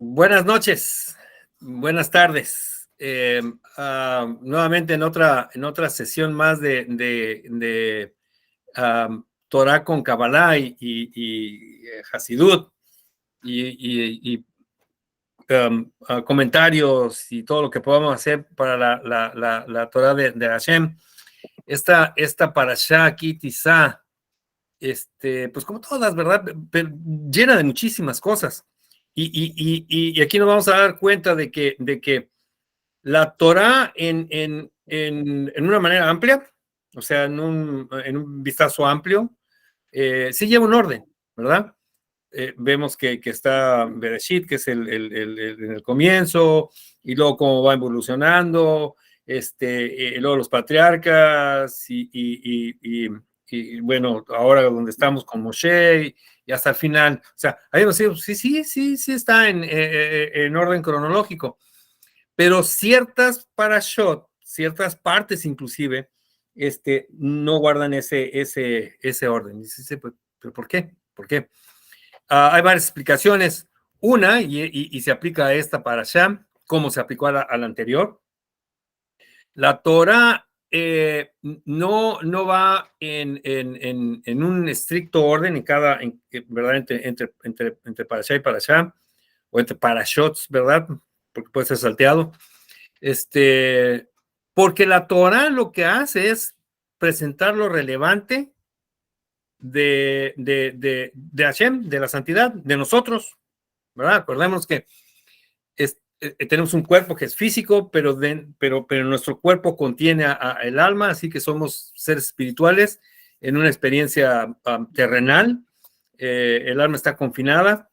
Buenas noches, buenas tardes. Nuevamente en otra sesión más de Torah con Kabbalah y Hasidut y comentarios y todo lo que podamos hacer para la Torah de Hashem. Esta parashá aquí, Tizá, pues como todas, ¿verdad? Pero llena de muchísimas cosas. Y aquí nos vamos a dar cuenta de que la Torah en una manera amplia, o sea, en un vistazo amplio, sí lleva un orden, ¿verdad? Vemos que está Bereshit, que es en el comienzo, y luego cómo va evolucionando, luego los patriarcas, y bueno, ahora donde estamos con Moshe, y hasta el final. O sea, ahí nos decimos, sí está en orden cronológico, pero ciertas parashot, ciertas partes inclusive, no guardan ese orden. Dice, ¿pero por qué? ¿Por qué? Hay varias explicaciones. Una, y se aplica a esta parashá, como se aplicó a la anterior. La Torah no va en un estricto orden ¿verdad? Entre parashá y parashá, o entre parashots, ¿verdad? Porque puede ser salteado. Porque la Torah lo que hace es presentar lo relevante de Hashem, de la santidad, de nosotros, ¿verdad? Acordemos que tenemos un cuerpo que es físico, pero nuestro cuerpo contiene el alma, así que somos seres espirituales en una experiencia terrenal. El alma está confinada.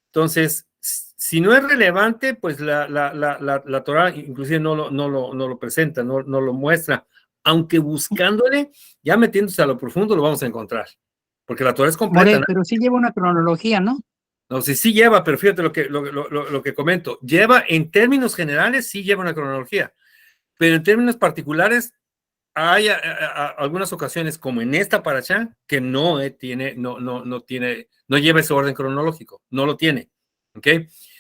Entonces, si no es relevante, pues la Torah inclusive no lo presenta, no lo muestra, aunque buscándole, ya metiéndose a lo profundo, lo vamos a encontrar, porque la Torah es completa, ¿no? Pero sí lleva una cronología, ¿no? No sé, sí lleva, pero fíjate lo que comento. Lleva, en términos generales, sí lleva una cronología, pero en términos particulares, hay algunas ocasiones, como en esta parashá, que no lleva ese orden cronológico, no lo tiene, ¿ok?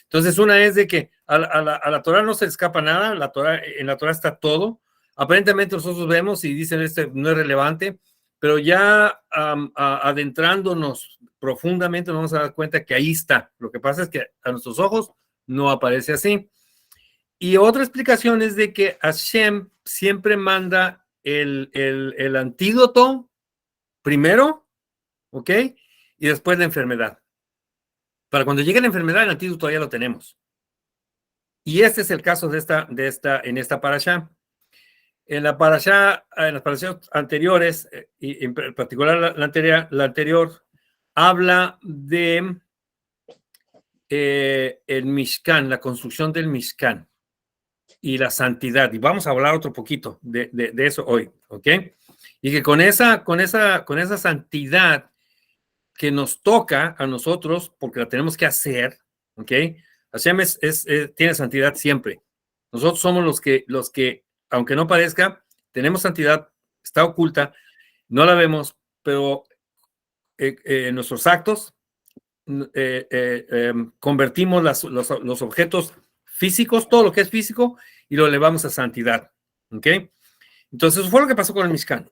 Entonces, una es de que a la Torah no se le escapa nada, en la Torah está todo. Aparentemente nosotros vemos y dicen, no es relevante, pero ya adentrándonos profundamente nos vamos a dar cuenta que ahí está. Lo que pasa es que a nuestros ojos no aparece así. Y otra explicación es de que Hashem siempre manda el antídoto primero, ¿ok? Y después la enfermedad. Para cuando llegue la enfermedad, el antídoto ya lo tenemos. Y este es el caso en esta parashá. En las parashas anteriores, y en particular la anterior, habla de el Mishkan, la construcción del Mishkan y la santidad. Y vamos a hablar otro poquito de eso hoy, ¿ok? Y que con esa santidad que nos toca a nosotros, porque la tenemos que hacer, ¿ok? Hashem tiene santidad siempre. Nosotros somos los que, aunque no parezca, tenemos santidad, está oculta, no la vemos, pero nuestros actos convertimos los objetos físicos, todo lo que es físico, y lo elevamos a santidad, ¿ok? Entonces, eso fue lo que pasó con el Mishkan.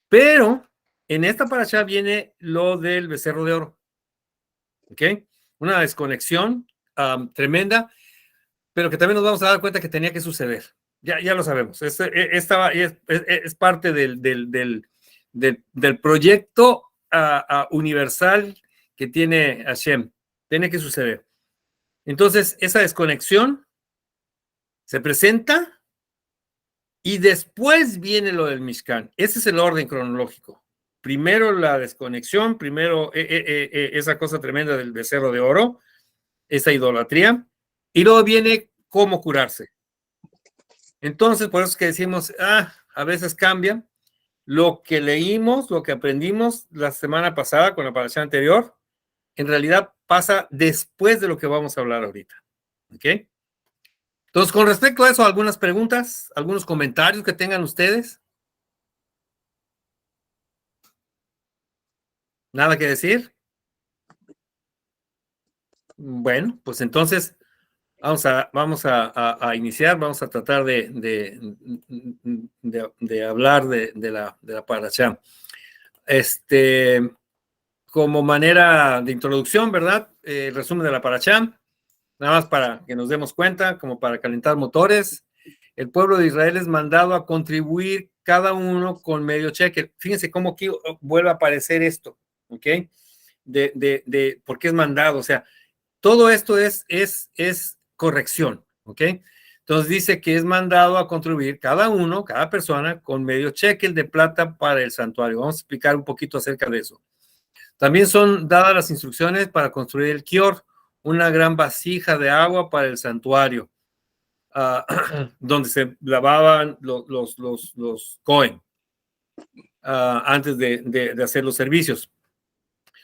Pero en esta parashá viene lo del becerro de oro, ¿ok? Una desconexión tremenda, pero que también nos vamos a dar cuenta que tenía que suceder. Ya lo sabemos. Es parte del proyecto universal que tiene Hashem. Tiene que suceder. Entonces, esa desconexión se presenta y después viene lo del Mishkan. Ese es el orden cronológico. Primero la desconexión, primero esa cosa tremenda del becerro de oro, esa idolatría, y luego viene cómo curarse. Entonces, por eso es que decimos, a veces cambia. Lo que leímos, lo que aprendimos la semana pasada con la parashá anterior, en realidad pasa después de lo que vamos a hablar ahorita. ¿Ok? Entonces, con respecto a eso, algunas preguntas, algunos comentarios que tengan ustedes. ¿Nada que decir? Bueno, pues entonces vamos a iniciar, vamos a tratar de hablar de la parashá. Como manera de introducción, ¿verdad? El resumen de la parashá, nada más para que nos demos cuenta, como para calentar motores. El pueblo de Israel es mandado a contribuir cada uno con medio cheque. Fíjense cómo aquí vuelve a aparecer esto, ¿ok? ¿Por qué es mandado? O sea, todo esto es corrección, ¿ok? Entonces dice que es mandado a contribuir cada uno, cada persona, con medio shekel de plata para el santuario. Vamos a explicar un poquito acerca de eso. También son dadas las instrucciones para construir el kior, una gran vasija de agua para el santuario, donde se lavaban los Cohen antes de hacer los servicios,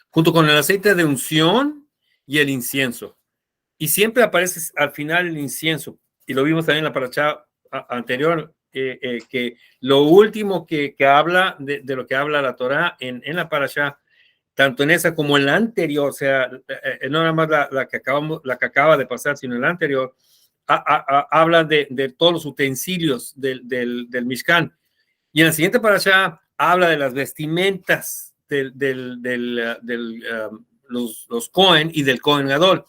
junto con el aceite de unción y el incienso. Y siempre aparece al final el incienso. Y lo vimos también en la parashá anterior, que lo último que habla de lo que habla la Torá en la parashá, tanto en esa como en la anterior, o sea, no nada más la que acaba de pasar, sino en la anterior, habla de todos los utensilios del Mishkan. Y en la siguiente parashá habla de las vestimentas los Cohen y del Cohen Gadol.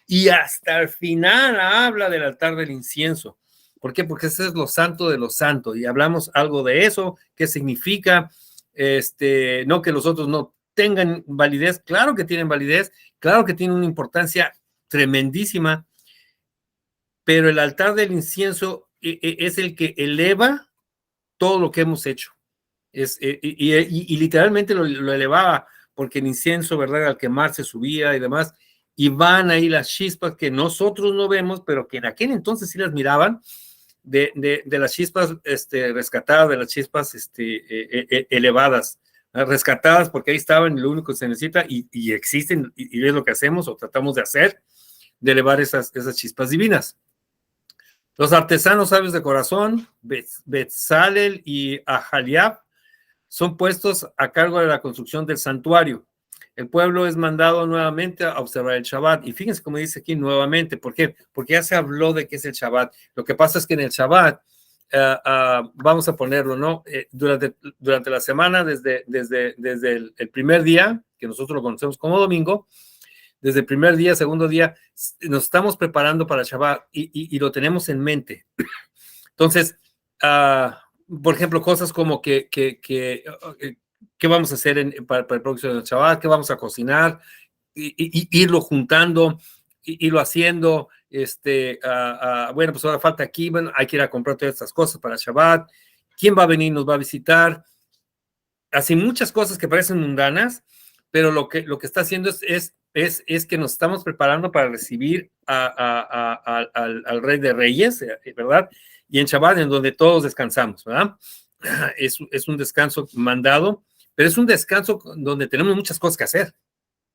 Y hasta el final habla del altar del incienso. ¿Por qué? Porque ese es lo santo de lo santo. Y hablamos algo de eso, qué significa, no que los otros no tengan validez. Claro que tienen validez, claro que tienen una importancia tremendísima, pero el altar del incienso es el que eleva todo lo que hemos hecho. Y literalmente lo elevaba, porque el incienso, ¿verdad? Al quemarse subía y demás, y van ahí las chispas que nosotros no vemos, pero que en aquel entonces sí las miraban, de las chispas rescatadas, de las chispas elevadas, rescatadas porque ahí estaban, lo único que se necesita, y existen, y es lo que hacemos o tratamos de hacer, de elevar esas chispas divinas. Los artesanos sabios de corazón, Betzalel y Ahaliab, son puestos a cargo de la construcción del santuario. El pueblo es mandado nuevamente a observar el Shabbat. Y fíjense cómo dice aquí nuevamente. ¿Por qué? Porque ya se habló de qué es el Shabbat. Lo que pasa es que en el Shabbat, vamos a ponerlo, ¿no? Durante la semana, desde el primer día, que nosotros lo conocemos como domingo, desde el primer día, segundo día, nos estamos preparando para el Shabbat y lo tenemos en mente. Entonces, por ejemplo, cosas como ¿qué vamos a hacer para el próximo Shabbat? ¿Qué vamos a cocinar? Irlo juntando, irlo haciendo. Bueno, pues ahora falta aquí, bueno, hay que ir a comprar todas estas cosas para Shabbat. ¿Quién va a venir? ¿Nos va a visitar? Así muchas cosas que parecen mundanas, pero lo que está haciendo es que nos estamos preparando para recibir al Rey de Reyes, ¿verdad? Y en Shabbat, en donde todos descansamos, ¿verdad? Es un descanso mandado, pero es un descanso donde tenemos muchas cosas que hacer.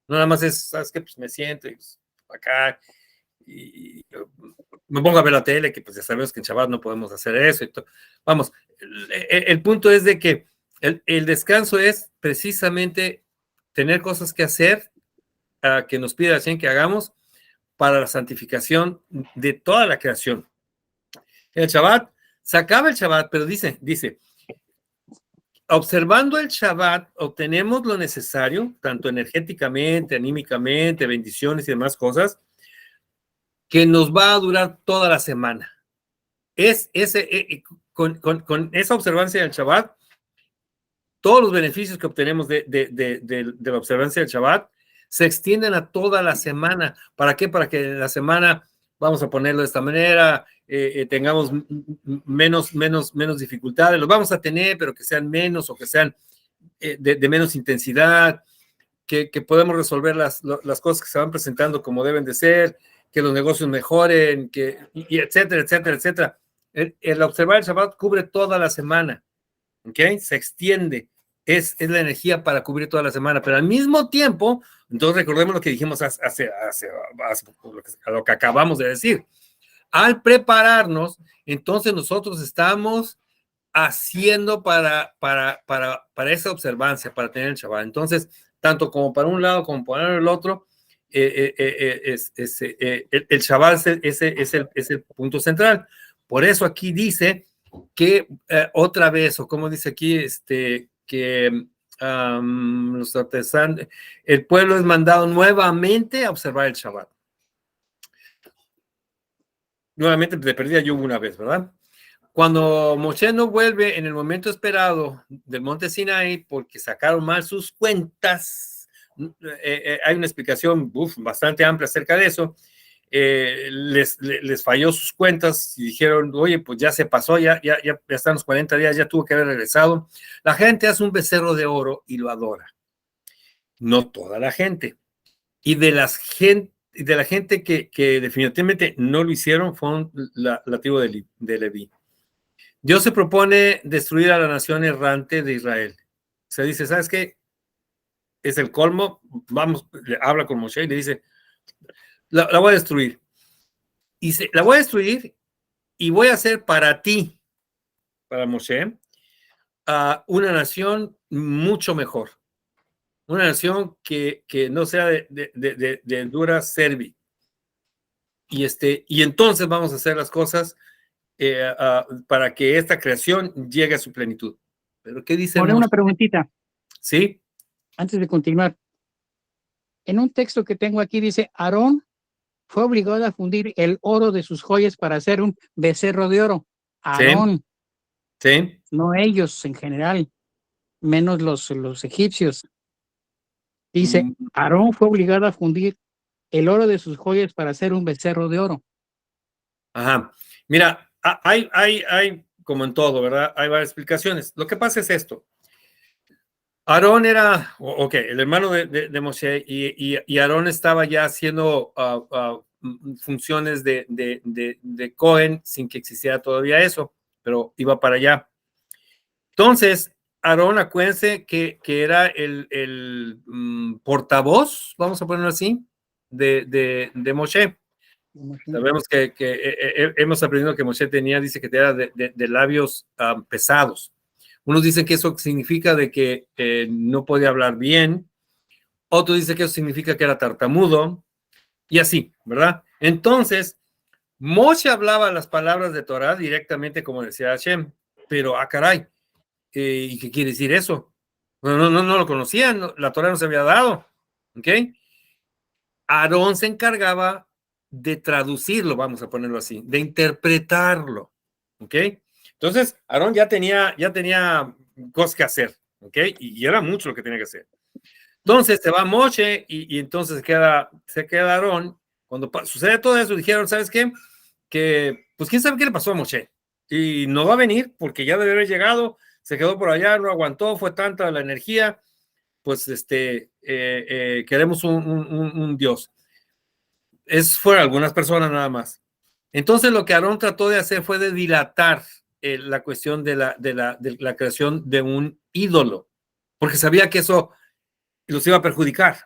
No nada más es, ¿sabes qué? Pues me siento acá y me pongo a ver la tele, que pues ya sabemos que en Shabbat no podemos hacer eso. Vamos, el punto es de que el descanso es precisamente tener cosas que hacer, que nos pide Hashem que hagamos para la santificación de toda la creación. El Shabbat, se acaba el Shabbat, pero dice, observando el Shabbat, obtenemos lo necesario, tanto energéticamente, anímicamente, bendiciones y demás cosas, que nos va a durar toda la semana. Con esa observancia del Shabbat, todos los beneficios que obtenemos de la observancia del Shabbat se extienden a toda la semana. ¿Para qué? Para que en la semana, vamos a ponerlo de esta manera, tengamos menos dificultades. Los vamos a tener, pero que sean menos o que sean de menos intensidad, que podemos resolver las cosas que se van presentando como deben de ser, que los negocios mejoren, y etcétera, etcétera, etcétera. El observar el Shabbat cubre toda la semana, ¿ok? Se extiende, es la energía para cubrir toda la semana, pero al mismo tiempo, entonces recordemos lo que dijimos hace lo que acabamos de decir. Al prepararnos, entonces nosotros estamos haciendo para esa observancia, para tener el Shabbat. Entonces, tanto como para un lado como para el otro, el Shabbat es el punto central. Por eso aquí dice que otra vez, o como dice aquí, que los artesanos, el pueblo es mandado nuevamente a observar el Shabbat. Nuevamente, de perdida yo una vez, ¿verdad? Cuando Moshe no vuelve en el momento esperado del monte Sinai porque sacaron mal sus cuentas, hay una explicación bastante amplia acerca de eso. Les falló sus cuentas y dijeron, oye, pues ya se pasó, ya están los 40 días, ya tuvo que haber regresado. La gente hace un becerro de oro y lo adora. No toda la gente. Y de la gente que definitivamente no lo hicieron fue la tribu de Leví. Dios se propone destruir a la nación errante de Israel. Se dice, ¿sabes qué? Es el colmo. Vamos, habla con Moshe y le dice, la voy a destruir. Y la voy a destruir y voy a hacer para ti, para Moshe, una nación mucho mejor. Una nación que no sea de dura servi. Y entonces vamos a hacer las cosas para que esta creación llegue a su plenitud. ¿Pero qué dice Moshe? Una preguntita. Sí. Antes de continuar. En un texto que tengo aquí dice, Aarón fue obligado a fundir el oro de sus joyas para hacer un becerro de oro. Aarón. Sí. No ellos en general, menos los egipcios. Dice, Aarón fue obligado a fundir el oro de sus joyas para hacer un becerro de oro. Ajá. Mira, hay como en todo, ¿verdad? Hay varias explicaciones. Lo que pasa es esto. Aarón era, el hermano de Moshe, y Aarón estaba ya haciendo funciones de Cohen sin que existiera todavía eso, pero iba para allá. Entonces, Aarón, acuérdense que era el portavoz, vamos a ponerlo así, de Moshe. Sabemos que hemos aprendido que Moshe dice que era de labios pesados. Unos dicen que eso significa de que no podía hablar bien, otros dicen que eso significa que era tartamudo, y así, ¿verdad? Entonces, Moshe hablaba las palabras de Torah directamente como decía Hashem, pero caray, ¿y qué quiere decir eso? No lo conocían, la Torah no se había dado, ¿ok? Aarón se encargaba de traducirlo, vamos a ponerlo así, de interpretarlo, ¿ok? Entonces, Aarón ya tenía cosas que hacer, ¿ok? Y era mucho lo que tenía que hacer. Entonces, se va Moshe y entonces se queda Aarón. Cuando sucede todo eso, dijeron, ¿sabes qué? Que, pues, ¿quién sabe qué le pasó a Moshe? Y no va a venir porque ya debe haber llegado, se quedó por allá, no aguantó, fue tanta la energía, pues, queremos un Dios. Fueron algunas personas nada más. Entonces lo que Aarón trató de hacer fue de dilatar la cuestión de la creación de un ídolo, porque sabía que eso los iba a perjudicar.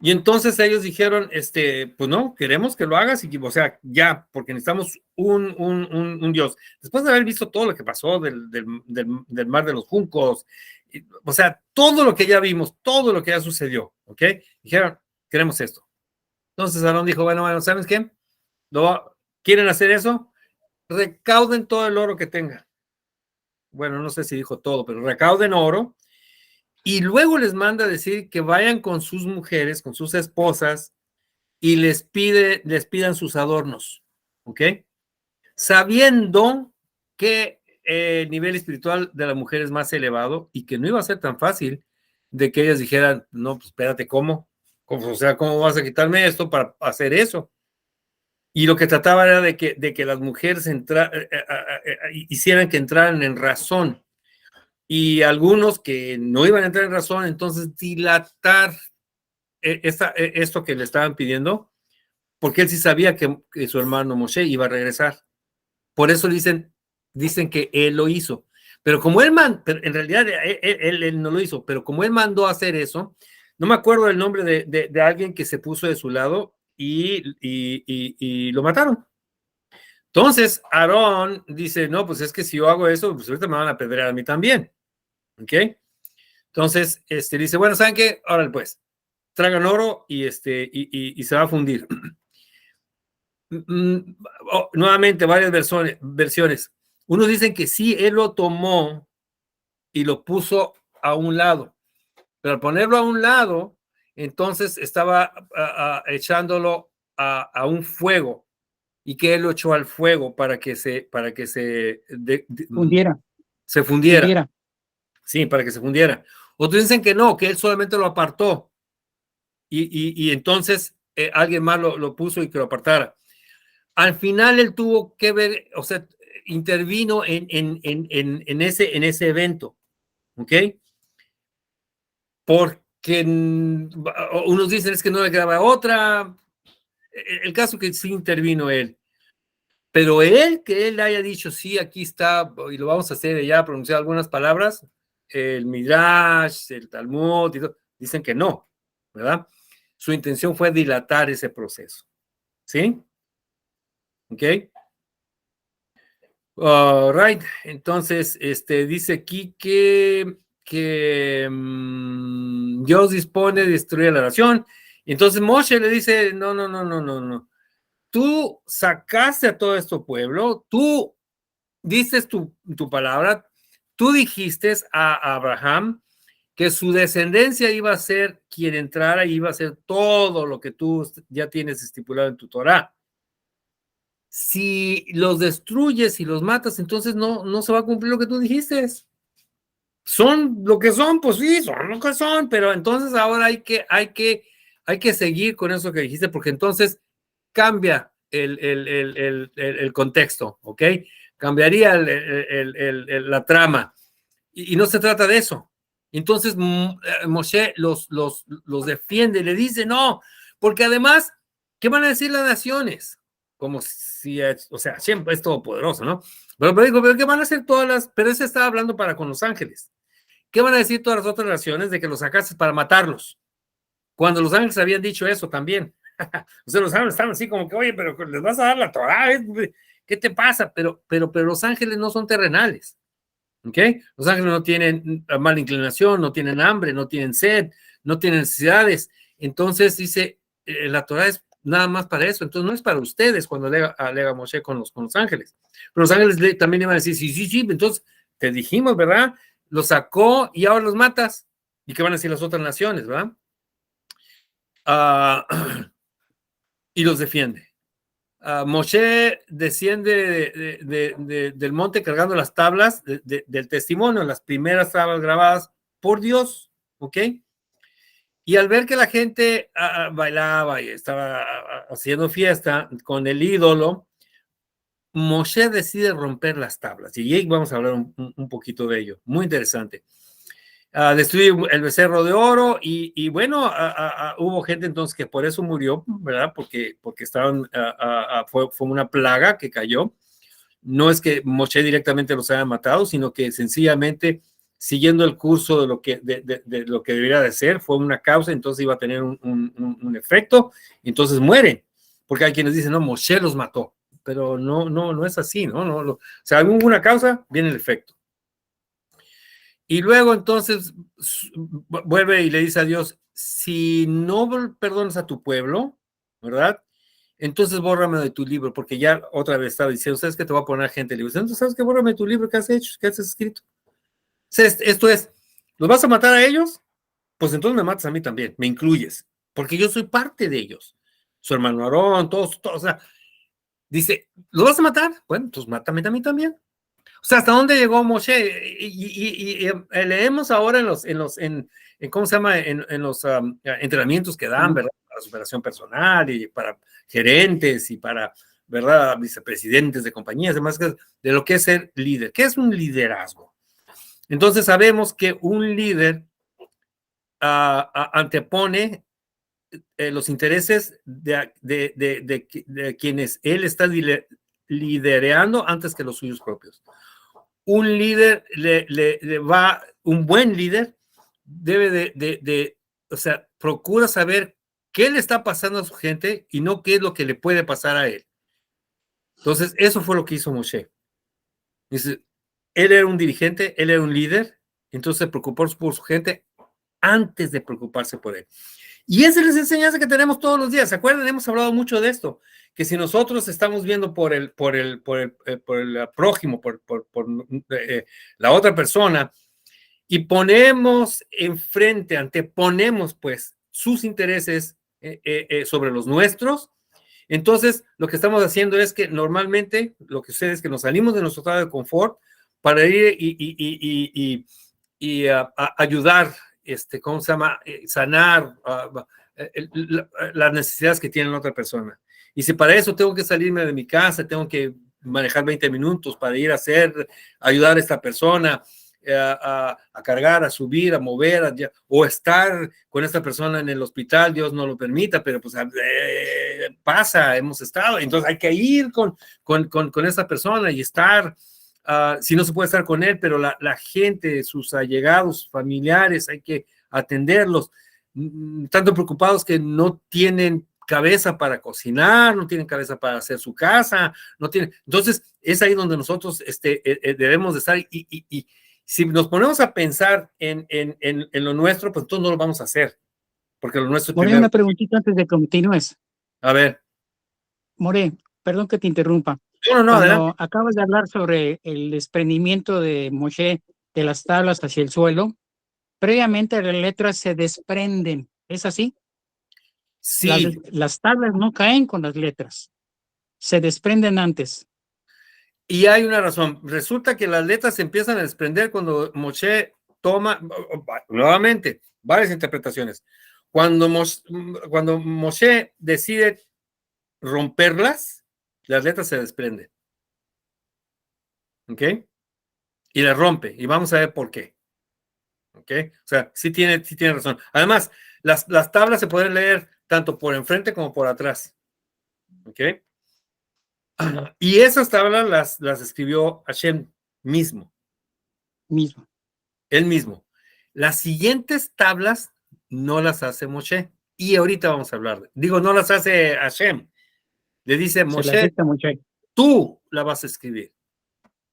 Y entonces ellos dijeron, pues no, queremos que lo hagas, o sea, ya, porque necesitamos un Dios. Después de haber visto todo lo que pasó del mar de los juncos, o sea, todo lo que ya vimos, todo lo que ya sucedió, ¿ok? Dijeron, queremos esto. Entonces Aarón dijo, bueno, ¿sabes qué? ¿Quieren hacer eso? Recauden todo el oro que tengan. Bueno, no sé si dijo todo, pero recauden oro y luego les manda decir que vayan con sus mujeres, con sus esposas y les pidan sus adornos, ¿ok? Sabiendo que el nivel espiritual de la mujer es más elevado y que no iba a ser tan fácil de que ellas dijeran, no, pues espérate, ¿cómo? O sea, ¿cómo vas a quitarme esto para hacer eso? Y lo que trataba era de que las mujeres hicieran que entraran en razón. Y algunos que no iban a entrar en razón, entonces dilatar esto que le estaban pidiendo, porque él sí sabía que su hermano Moshe iba a regresar. Por eso dicen que él lo hizo. Pero como pero en realidad él no lo hizo, pero como él mandó a hacer eso, no me acuerdo el nombre de alguien que se puso de su lado y lo mataron. Entonces, Aarón dice, no, pues es que si yo hago eso, pues ahorita me van a apedrear a mí también. ¿Ok? Entonces, dice, bueno, ¿saben qué? Órale, pues, tragan oro y se va a fundir. Nuevamente, varias versiones. Unos dicen que sí, él lo tomó y lo puso a un lado, pero al ponerlo a un lado, entonces estaba echándolo a un fuego, y que él lo echó al fuego para que se fundiera. fundiera. Sí, para que se fundiera. Otros dicen que no, que él solamente lo apartó y entonces alguien más lo puso y que lo apartara. Al final él tuvo que ver, o sea, intervino en ese evento, ¿ok? Porque unos dicen es que no le quedaba otra. El caso que sí intervino él. Pero que él haya dicho, sí, aquí está, y lo vamos a hacer ya, pronunciar algunas palabras, el Midrash, el Talmud, dicen que no, ¿verdad? Su intención fue dilatar ese proceso, ¿sí? ¿Ok? Right, entonces, dice aquí que Dios dispone de destruir la nación, y entonces Moshe le dice, no, tú sacaste a todo este pueblo, tú dices tu palabra, tú dijiste a Abraham que su descendencia iba a ser quien entrara y iba a hacer todo lo que tú ya tienes estipulado en tu Torah. Si los destruyes y los matas, entonces no se va a cumplir lo que tú dijiste. Son lo que son, pues sí, son lo que son, pero entonces ahora hay que seguir con eso que dijiste, porque entonces cambia el contexto, ¿ok? Cambiaría la trama, y no se trata de eso. Entonces Moshe los defiende, le dice, no, porque además, ¿qué van a decir las naciones? Como si, o sea, siempre es todopoderoso, ¿no? Pero digo, ¿pero qué van a hacer todas las? Pero ese estaba hablando para con los ángeles. ¿Qué van a decir todas las otras naciones de que los sacaste para matarlos? Cuando los ángeles habían dicho eso también. O sea, los ángeles estaban así como que, oye, pero les vas a dar la Torah, ¿qué te pasa? Pero los ángeles no son terrenales, ¿ok? Los ángeles no tienen mala inclinación, no tienen hambre, no tienen sed, no tienen necesidades. Entonces dice, la Torah es nada más para eso, entonces no es para ustedes cuando alega Moshe con los ángeles. Pero los ángeles también iban a decir, sí, entonces te dijimos, ¿verdad? Los sacó y ahora los matas. ¿Y qué van a decir las otras naciones, verdad? Y los defiende. Moshe desciende del monte cargando las tablas del testimonio, las primeras tablas grabadas por Dios, ¿ok? Y al ver que la gente bailaba y estaba haciendo fiesta con el ídolo, Moshe decide romper las tablas. Y ahí vamos a hablar un poquito de ello. Muy interesante. Destruye el becerro de oro y bueno, hubo gente entonces que por eso murió, ¿verdad? Porque estaban, fue una plaga que cayó. No es que Moshe directamente los haya matado, sino que sencillamente siguiendo el curso de lo que debería de ser, fue una causa, entonces iba a tener un efecto, entonces mueren, porque hay quienes dicen, no, Moshe los mató, pero no es así, ¿no? O sea, hubo una causa, viene el efecto. Y luego entonces vuelve y le dice a Dios, si no perdonas a tu pueblo, ¿verdad? Entonces bórrame de tu libro, porque ya otra vez estaba diciendo, ¿sabes qué? Te voy a poner gente libre. Entonces, ¿sabes qué? Bórrame tu libro, ¿qué has hecho? ¿Qué has escrito? O sea, esto es, ¿los vas a matar a ellos? Pues entonces me matas a mí también, me incluyes, porque yo soy parte de ellos. Su hermano Aarón, todos, o sea, dice, ¿los vas a matar? Bueno, entonces mátame a mí también. O sea, ¿hasta dónde llegó Moshe? Y leemos ahora en ¿cómo se llama? En los entrenamientos que dan, ¿verdad? Para superación personal y para gerentes y para, ¿verdad? Vicepresidentes de compañías, además de lo que es ser líder. ¿Qué es un liderazgo? Entonces sabemos que un líder antepone los intereses de quienes él está lidereando antes que los suyos propios. Un líder un buen líder debe o sea, procura saber qué le está pasando a su gente y no qué es lo que le puede pasar a él. Entonces, eso fue lo que hizo Moshe. Dice, él era un dirigente, él era un líder, entonces se preocupó por su gente antes de preocuparse por él. Y esa es la enseñanza que tenemos todos los días. ¿Se acuerdan? Hemos hablado mucho de esto, que si nosotros estamos viendo por el prójimo, la otra persona, y ponemos enfrente, anteponemos pues sus intereses sobre los nuestros, entonces lo que estamos haciendo es que normalmente lo que sucede es que nos salimos de nuestro estado de confort para ir y ayudar, ¿cómo se llama? Sanar las necesidades que tiene la otra persona. Y si para eso tengo que salirme de mi casa, tengo que manejar 20 minutos para ir a ayudar a esta persona, a cargar, a subir, a mover, o estar con esta persona en el hospital, Dios no lo permita, pero pues pasa, hemos estado, entonces hay que ir con esta persona y estar, si no se puede estar con él, pero la gente, sus allegados, familiares, hay que atenderlos, tanto preocupados que no tienen cabeza para cocinar, no tienen cabeza para hacer su casa, no tienen, entonces es ahí donde nosotros debemos de estar y si nos ponemos a pensar en lo nuestro, pues entonces no lo vamos a hacer, porque lo nuestro es More, primero. una preguntita antes de que continúes. A ver. More, perdón que te interrumpa. No, Cuando adelante. acabas de hablar sobre el desprendimiento de Moshe de las tablas hacia el suelo, previamente las letras se desprenden. ¿Es así? Sí. Las tablas no caen con las letras, se desprenden antes. Y hay una razón. Resulta que las letras se empiezan a desprender cuando Moshe toma, nuevamente, varias interpretaciones. Cuando Moshe decide romperlas, las letras se desprenden. ¿Ok? Y las rompe. Y vamos a ver por qué. ¿Ok? O sea, sí tiene razón. Además, las tablas se pueden leer tanto por enfrente como por atrás. ¿Ok? Y esas tablas las escribió Hashem mismo. Él mismo. Las siguientes tablas no las hace Moshe. Y ahorita vamos a hablar. Digo, no las hace Hashem. Le dice Moshe, tú la vas a escribir.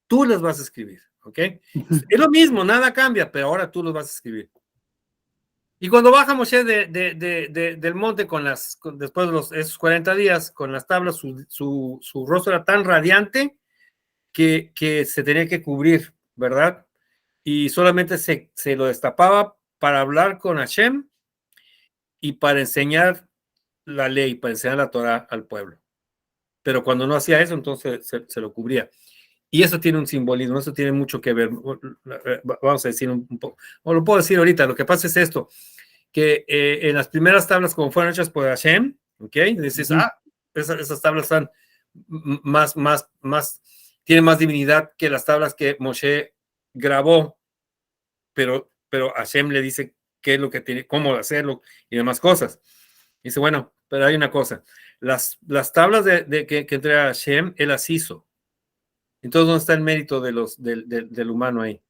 Tú las vas a escribir. ¿Ok? Es lo mismo, nada cambia, pero ahora tú los vas a escribir. Y cuando baja Moshe del monte después de esos 40 días, con las tablas, su rostro era tan radiante que se tenía que cubrir, ¿verdad? Y solamente se lo destapaba para hablar con Hashem y para enseñar la ley, para enseñar la Torah al pueblo. Pero cuando no hacía eso, entonces se lo cubría. Y eso tiene un simbolismo, eso tiene mucho que ver. Vamos a decir un poco, o lo puedo decir ahorita, lo que pasa es esto, que en las primeras tablas, como fueron hechas por Hashem, ¿ok? Dices, esas tablas están tienen más divinidad que las tablas que Moshe grabó, pero Hashem le dice qué es lo que tiene, cómo hacerlo y demás cosas. Dice, bueno, pero hay una cosa, las tablas que entrega Hashem, él las hizo. Entonces, ¿dónde está el mérito del humano ahí?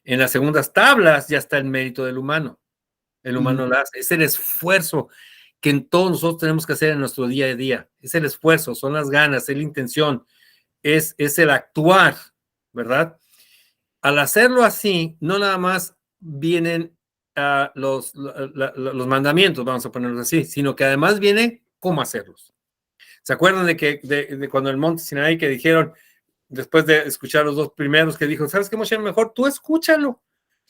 En las segundas tablas ya está el mérito del humano. El humano lo hace. Es el esfuerzo que en todos nosotros tenemos que hacer en nuestro día a día. Es el esfuerzo, son las ganas, es la intención, es el actuar, ¿verdad? Al hacerlo así, no nada más vienen los mandamientos, vamos a ponerlos así, sino que además viene cómo hacerlos. ¿Se acuerdan de cuando el monte Sinaí que dijeron, después de escuchar los dos primeros, que dijo, ¿sabes qué, Moshe? Mejor tú escúchalo,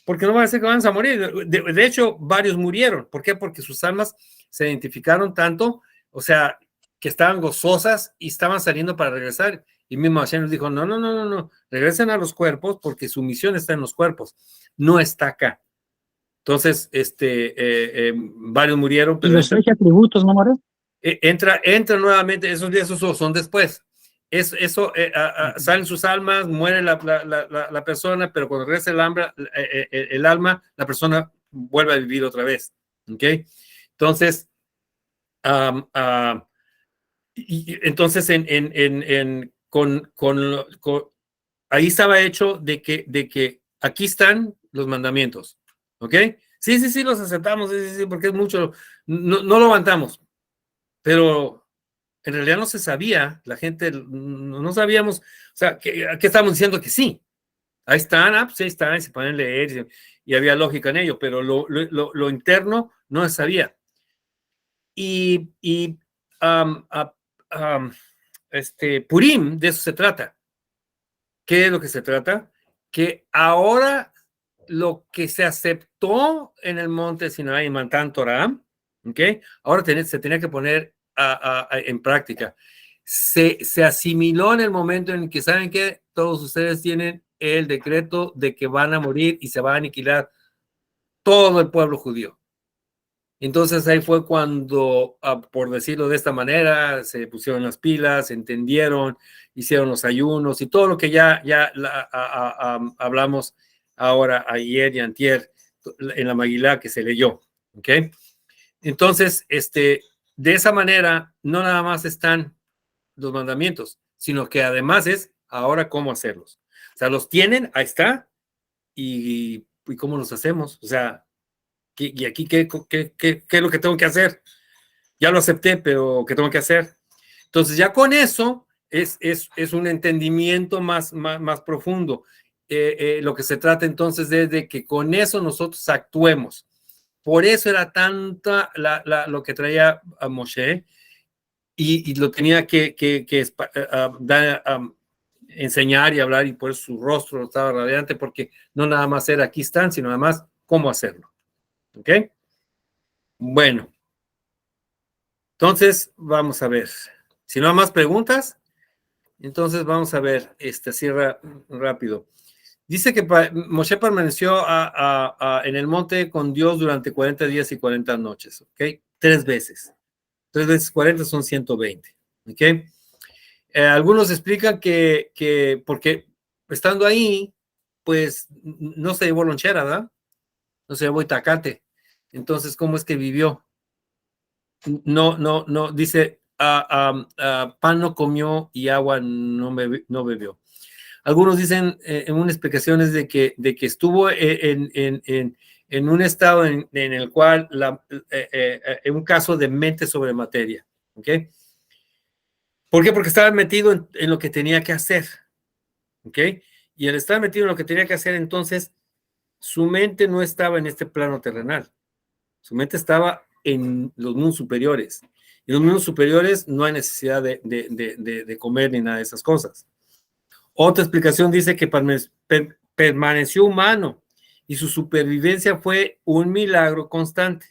porque no va a ser que van a morir. De hecho, varios murieron. ¿Por qué? Porque sus almas se identificaron tanto, o sea, que estaban gozosas y estaban saliendo para regresar. Y mismo Hashem les dijo, no, regresen a los cuerpos porque su misión está en los cuerpos, no está acá. Entonces, varios murieron. Pero ¿y los 3 atributos, no, More? Entra nuevamente, esos son después. Salen sus almas, muere la persona, pero cuando regresa el alma, la persona vuelve a vivir otra vez. ¿Ok? Entonces, entonces ahí estaba hecho de que aquí están los mandamientos. ¿Ok? Sí, los aceptamos, sí, porque es mucho, no lo aguantamos, pero en realidad no se sabía, la gente no sabíamos, o sea, que estamos diciendo que sí. Ahí están, pues ahí están, y se pueden leer, y había lógica en ello, pero lo interno no se sabía. Y Purim, de eso se trata. ¿Qué es lo que se trata? Que ahora lo que se aceptó en el monte Sinaí, en Matan Torah, ¿okay? Ahora se tenía que poner en práctica. Se asimiló en el momento en que, ¿saben qué? Todos ustedes tienen el decreto de que van a morir y se va a aniquilar todo el pueblo judío. Entonces ahí fue cuando, por decirlo de esta manera, se pusieron las pilas, entendieron, hicieron los ayunos y todo lo que ya hablamos ahora, ayer y antier, en la Megilá que se leyó. ¿Ok? Entonces, de esa manera, no nada más están los mandamientos, sino que además es ahora cómo hacerlos. O sea, los tienen, ahí está, y cómo los hacemos. O sea, ¿y aquí qué es lo que tengo que hacer? Ya lo acepté, pero ¿qué tengo que hacer? Entonces, ya con eso es un entendimiento más profundo. Lo que se trata entonces es de que con eso nosotros actuemos. Por eso era tanta lo que traía a Moshe y lo tenía que enseñar y hablar, y por eso su rostro estaba radiante, porque no nada más era aquí están, sino además cómo hacerlo. ¿Ok? Bueno, entonces vamos a ver. Si no hay más preguntas, entonces vamos a ver, cierra rápido. Dice que Moshe permaneció en el monte con Dios durante 40 días y 40 noches, ¿ok? 3 veces. 3 veces 40 son 120, ¿ok? Algunos explican que porque estando ahí, pues no se llevó lonchera, ¿verdad? No se llevó itacate. Entonces, ¿cómo es que vivió? No, dice, pan no comió y agua no bebió. Algunos dicen en una explicación es de que estuvo en un estado en el cual en un caso de mente sobre materia, ¿ok? ¿Por qué? Porque estaba metido en lo que tenía que hacer, ¿ok? Y al estar metido en lo que tenía que hacer, entonces su mente no estaba en este plano terrenal, su mente estaba en los mundos superiores. En los mundos superiores no hay necesidad de comer ni nada de esas cosas. Otra explicación dice que permaneció humano y su supervivencia fue un milagro constante.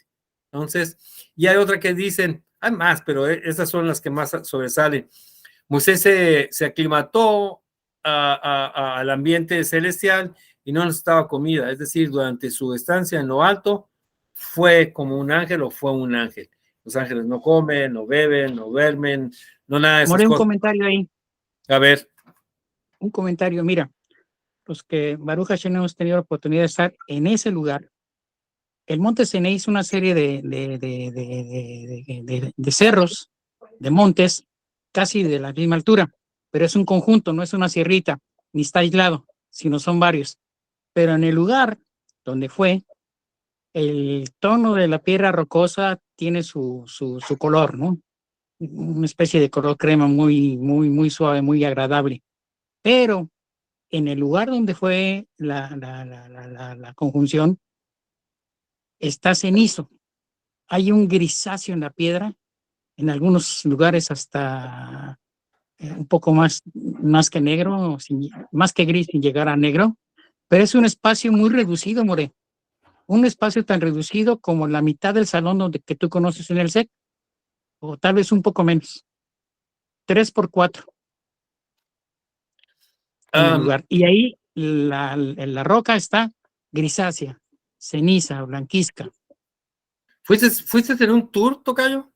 Entonces, y hay otra que dicen, hay más, pero esas son las que más sobresalen. Moisés se aclimató al ambiente celestial y no necesitaba comida, es decir, durante su estancia en lo alto fue como un ángel o fue un ángel. Los ángeles no comen, no beben, no duermen, no nada de esas Moré un cosas. comentario ahí, A ver. un comentario, mira, los que Baruch Hashem hemos tenido la oportunidad de estar en ese lugar. El monte Sinai es una serie de cerros, de montes, casi de la misma altura, pero es un conjunto, no es una sierrita, ni está aislado, sino son varios. Pero en el lugar donde fue, el tono de la piedra rocosa tiene su color, ¿no? Una especie de color crema muy suave, muy agradable. Pero en el lugar donde fue la conjunción, está cenizo. Hay un grisáceo en la piedra, en algunos lugares hasta un poco más que negro, más que gris sin llegar a negro, pero es un espacio muy reducido, More. Un espacio tan reducido como la mitad del salón donde que tú conoces en el SEC, o tal vez un poco menos, 3x4 en el lugar. Y ahí la roca está grisácea, ceniza, blanquizca. ¿Fuiste en un tour, tocayo?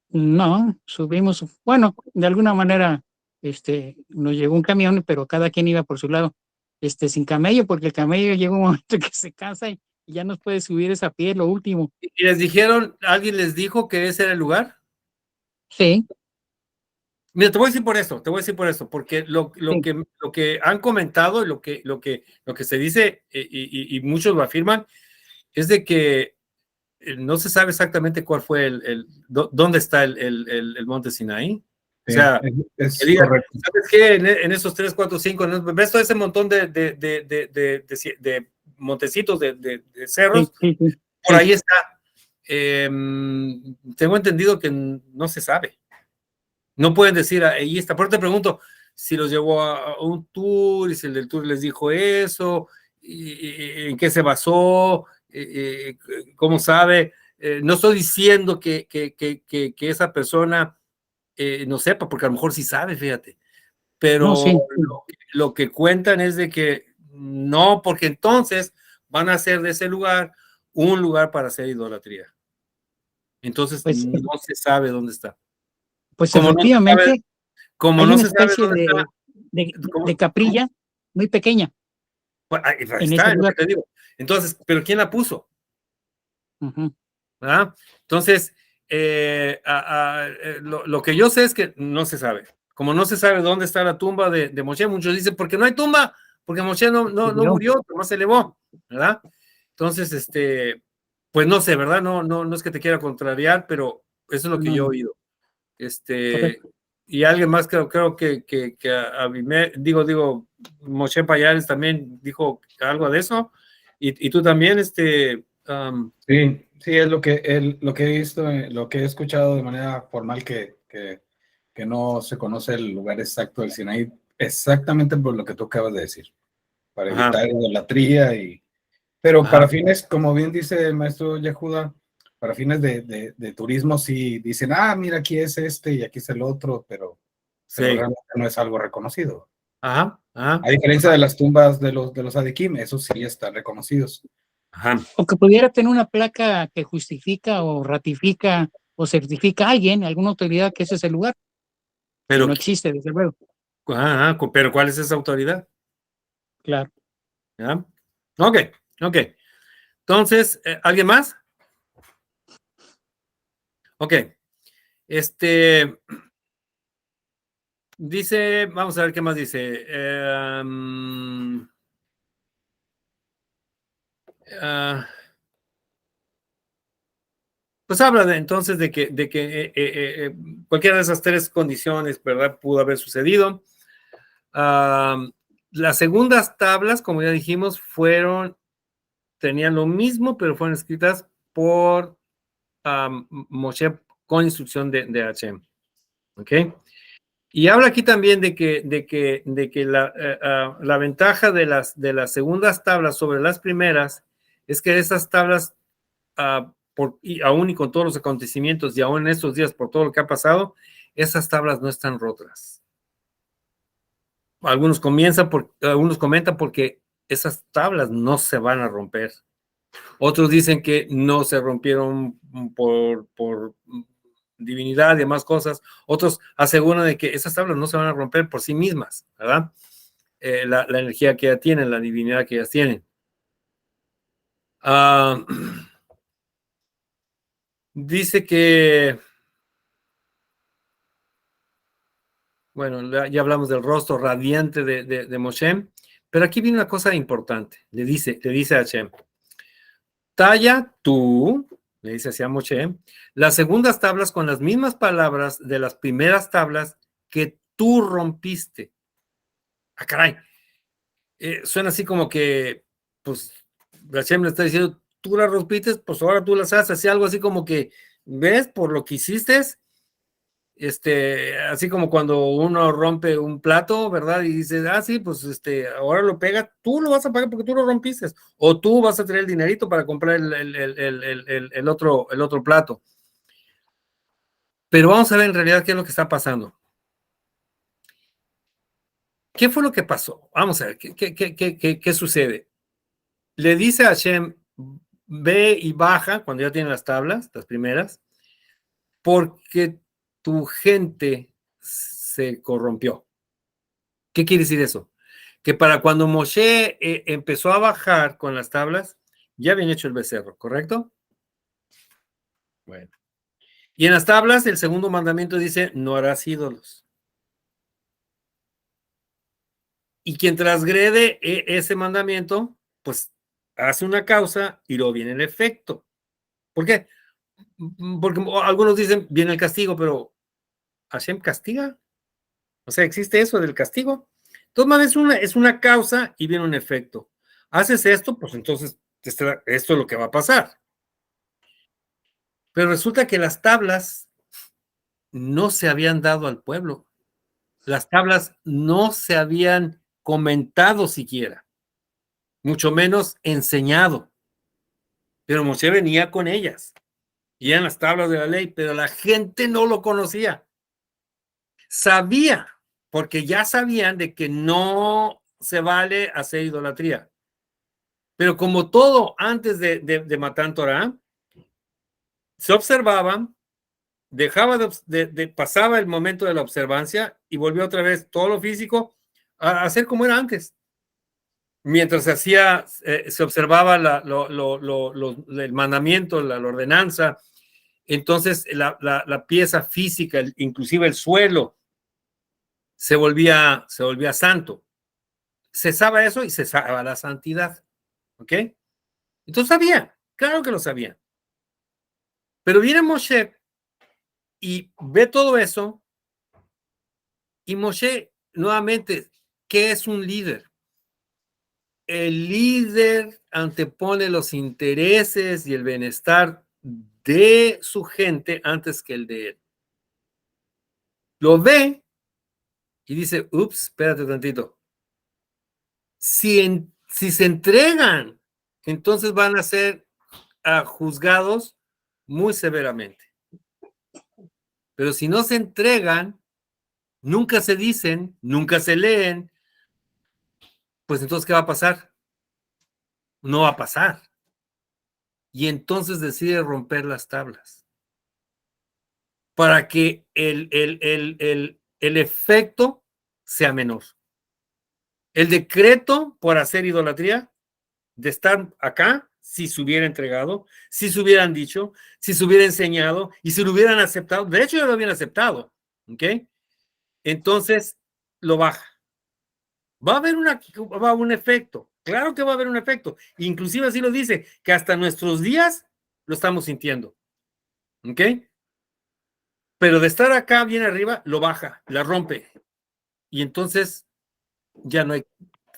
No, subimos, bueno, de alguna manera, nos llegó un camión, pero cada quien iba por su lado, sin camello, porque el camello llega un momento que se cansa y ya no puede subir esa pie, lo último. ¿Y les dijeron, alguien les dijo que ese era el lugar? Sí. Mira, te voy a decir por eso, porque lo Sí. que han comentado y lo que se dice, y muchos lo afirman, es de que no se sabe exactamente cuál fue dónde está el monte Sinaí. O sea, que es digan, correcto. ¿sabes qué? En esos 3, 4, 5, ves todo ese montón de montecitos, de cerros, Sí, sí, sí, por sí. ahí está. Tengo entendido que no se sabe. No pueden decir, ahí está. Por eso te pregunto si los llevó a un tour y si el del tour les dijo eso, en qué se basó, cómo sabe. No estoy diciendo que esa persona no sepa, porque a lo mejor sí sabe, fíjate. No, Pero sí, sí. lo que cuentan es de que no, porque entonces van a hacer de ese lugar un lugar para hacer idolatría. Entonces Pues, no se sabe dónde está. pues Como no se sabe, efectivamente como hay no una se sabe especie dónde está, de capilla muy pequeña pues, ahí en ese está, es lo que lugar. te digo. Entonces, ¿pero quién la puso? Ujú. ¿Ah? Entonces, lo que yo sé es que no se sabe. Como no se sabe dónde está la tumba de Moshe, muchos dicen, ¿por qué no hay tumba? Porque Moshe no Yo, murió, no se elevó, ¿verdad? Entonces, pues no sé, ¿verdad? No es que te quiera contrariar, pero eso es lo que no, yo he no, oído. correcto. Y alguien más creo que Moshe Payares también dijo algo de eso, y tú también, Sí, sí, es lo que he visto, lo que he escuchado de manera formal que no se conoce el lugar exacto del Sinaí, exactamente por lo que tú acabas de decir, para ajá, evitar idolatría pero ajá, para fines, como bien dice el maestro Yehuda, para fines de turismo sí dicen, mira, aquí es este y aquí es el otro, pero sí, realmente no es algo reconocido. ajá, A ajá, diferencia de las tumbas de los Adikim, esos sí están reconocidos. ajá, O que pudiera tener una placa que justifica o ratifica o certifica a alguien, alguna autoridad que ese es el lugar, que pero, no existe, desde luego. pero ¿cuál es esa autoridad? Claro. ¿Ya? Ok, ok. Entonces, ¿alguien más? Ok, este, dice, vamos a ver qué más dice. Ah, pues habla entonces de que cualquiera de esas tres condiciones, ¿verdad? Pudo haber sucedido. Las segundas tablas, como ya dijimos, tenían lo mismo, pero fueron escritas por Moshe con instrucción de Hashem. ¿Ok? Y habla aquí también de que la ventaja de las segundas tablas sobre las primeras es que esas tablas, y aún y con todos los acontecimientos y aún en estos días por todo lo que ha pasado, esas tablas no están rotas. Algunos comentan porque esas tablas no se van a romper. Otros dicen que no se rompieron por divinidad y demás cosas. Otros aseguran de que esas tablas no se van a romper por sí mismas, ¿verdad? La energía que ya tienen, la divinidad que ellas tienen. Dice que, bueno, ya hablamos del rostro radiante de Moshe, pero aquí viene una cosa importante. Le dice a Hashem, talla tú, le dice así a Moshe, las segundas tablas con las mismas palabras de las primeras tablas que tú rompiste. Caray. Suena así como que, pues, Hashem le está diciendo, tú las rompiste, pues ahora tú las haces, así algo así como que, ¿ves? Por lo que hiciste, así como cuando uno rompe un plato, ¿verdad? Y dices, sí, pues ahora lo pega, tú lo vas a pagar porque tú lo rompiste, o tú vas a tener el dinerito para comprar el otro plato. Pero vamos a ver en realidad qué es lo que está pasando. ¿Qué fue lo que pasó? Vamos a ver, ¿qué sucede? Le dice a Hashem, ve y baja, cuando ya tiene las tablas, las primeras, porque tu gente se corrompió. ¿Qué quiere decir eso? Que para cuando Moshe empezó a bajar con las tablas, ya habían hecho el becerro, ¿correcto? Bueno. Y en las tablas, el segundo mandamiento dice, no harás ídolos. Y quien transgrede ese mandamiento, pues hace una causa y luego viene el efecto. ¿Por qué? Porque algunos dicen, viene el castigo, pero Hashem castiga. O sea, existe eso del castigo. Entonces, es una causa y viene un efecto. Haces esto, pues entonces esto es lo que va a pasar. Pero resulta que las tablas no se habían dado al pueblo. Las tablas no se habían comentado siquiera, mucho menos enseñado. Pero Moshe venía con ellas. Y eran las tablas de la ley, pero la gente no lo conocía. Sabía, porque ya sabían de que no se vale hacer idolatría. Pero como todo antes de Matán Torah, se observaban, pasaba el momento de la observancia y volvió otra vez todo lo físico a hacer como era antes. Mientras se observaba el mandamiento, la ordenanza, entonces la pieza física, inclusive el suelo, se volvía santo. Cesaba eso y cesaba la santidad. ¿Ok? Entonces sabía, claro que lo sabía. Pero viene Moshe y ve todo eso, y Moshe, nuevamente, ¿qué es un líder? El líder antepone los intereses y el bienestar de su gente antes que el de él. Lo ve y dice, ups, espérate tantito. Si se entregan, entonces van a ser juzgados muy severamente. Pero si no se entregan, nunca se dicen, nunca se leen, pues entonces, ¿qué va a pasar? No va a pasar. Y entonces decide romper las tablas para que el efecto sea menor. El decreto por hacer idolatría, de estar acá, si se hubiera entregado, si se hubieran dicho, si se hubiera enseñado y si lo hubieran aceptado, de hecho ya lo habían aceptado, ¿ok? Entonces lo baja. Va a haber un efecto, claro que va a haber un efecto, inclusive así lo dice, que hasta nuestros días lo estamos sintiendo, ¿ok? Pero de estar acá bien arriba, lo baja, la rompe, y entonces ya no hay,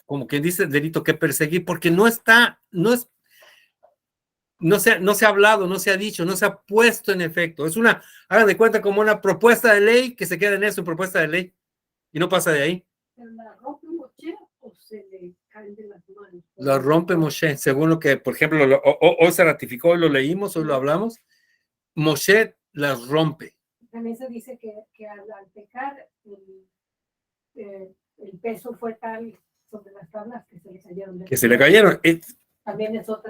como quien dice, delito que perseguir, porque no se ha hablado, no se ha dicho, no se ha puesto en efecto. Hagan de cuenta como una propuesta de ley que se queda en eso, propuesta de ley, y no pasa de ahí. ¿La rompe Moshe o se le caen de las manos? La rompe Moshe, según lo que, por ejemplo, hoy se ratificó, hoy lo leímos, hoy lo hablamos. Moshe las rompe. También se dice que al pecar el peso fue tal sobre las tablas que se le cayeron. Que se le cayeron.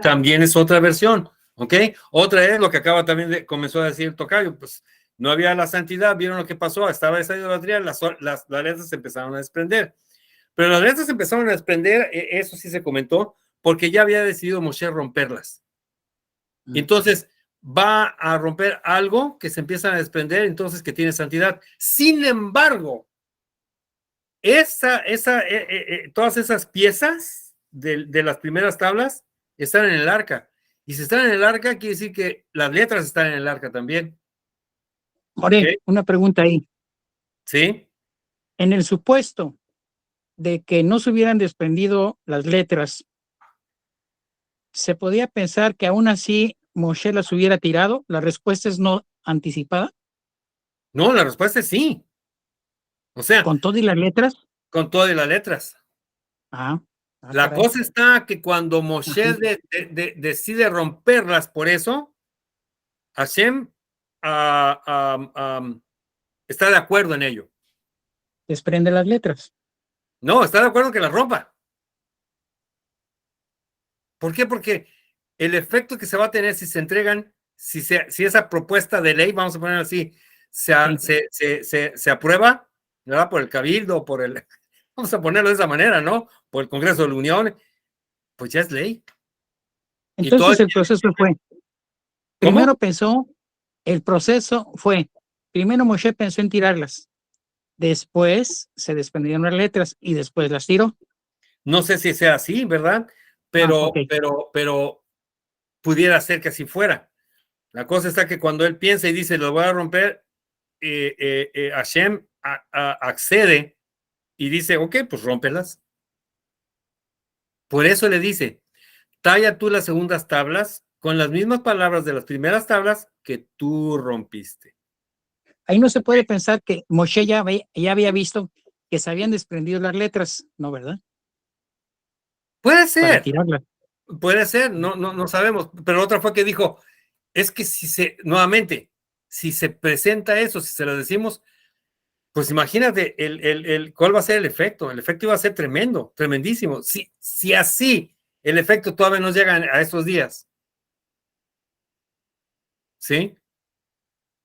También es otra versión, ¿ok? Otra es lo que acaba también comenzó a decir el tocayo, pues no había la santidad, vieron lo que pasó, estaba esa idolatría, las letras se empezaron a desprender. Pero las letras se empezaron a desprender, eso sí se comentó, porque ya había decidido Moshe romperlas. Y entonces va a romper algo que se empiezan a desprender, entonces que tiene santidad. Sin embargo, todas esas piezas de las primeras tablas están en el arca. Y si están en el arca, quiere decir que las letras están en el arca también. More, ¿okay? Una pregunta ahí. ¿Sí? En el supuesto de que no se hubieran desprendido las letras, ¿se podía pensar que aún así Moshe las hubiera tirado? ¿La respuesta es no anticipada? No, la respuesta es sí. O sea, ¿con todo y las letras? Con todo y las letras. La caray. Cosa está que cuando Moshe decide romperlas por eso, Hashem está de acuerdo en ello. ¿Desprende las letras? No, está de acuerdo en que las rompa. ¿Por qué? Porque el efecto que se va a tener si se entregan, si esa propuesta de ley, vamos a poner así, se aprueba, ¿verdad? Por el cabildo, vamos a ponerlo de esa manera, ¿no? Por el Congreso de la Unión, pues ya es ley. Entonces el proceso fue, primero primero Moshe pensó en tirarlas, después se desprendieron las letras y después las tiró. No sé si sea así, ¿verdad? Pero pudiera ser que así fuera. La cosa está que cuando él piensa y dice, lo voy a romper, Hashem accede y dice, ok, pues rómpelas. Por eso le dice, talla tú las segundas tablas con las mismas palabras de las primeras tablas que tú rompiste. Ahí no se puede pensar que Moshe ya había visto que se habían desprendido las letras, ¿no, verdad? Puede Para ser, tirarlas. puede ser, no sabemos. Pero otra fue que dijo, es que nuevamente, si se presenta eso, si se lo decimos, pues imagínate cuál va a ser el efecto. El efecto iba a ser tremendo, tremendísimo. Si así el efecto todavía no llega a estos días, ¿sí?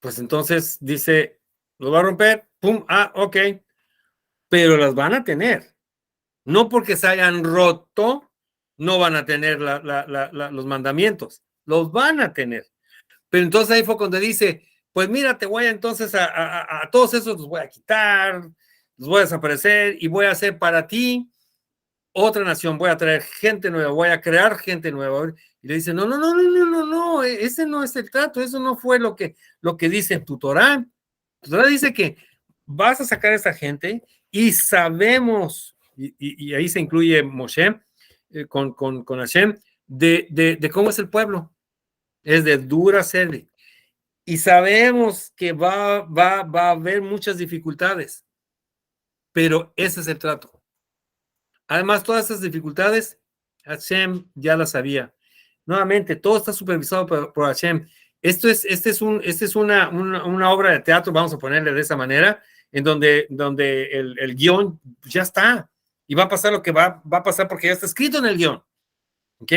Pues entonces dice, lo va a romper, pum, ok, pero las van a tener. No porque se hayan roto, no van a tener los mandamientos, los van a tener. Pero entonces ahí fue cuando dice, pues mira, te voy a entonces a todos esos los voy a quitar, los voy a desaparecer y voy a hacer para ti otra nación, voy a traer gente nueva, voy a crear gente nueva. Y le dice, no, ese no es el trato, eso no fue lo que dice tu Torá. Tu Torá dice que vas a sacar a esa gente y sabemos, y ahí se incluye Moshe con Hashem, de cómo es el pueblo. Es de dura sede. Y sabemos que va a haber muchas dificultades, pero ese es el trato. Además, todas esas dificultades, Hashem ya las sabía. Nuevamente, todo está supervisado por Hashem. Esta es una obra de teatro, vamos a ponerle de esa manera, en donde el guión ya está. Y va a pasar lo que va a pasar porque ya está escrito en el guión. ¿Ok?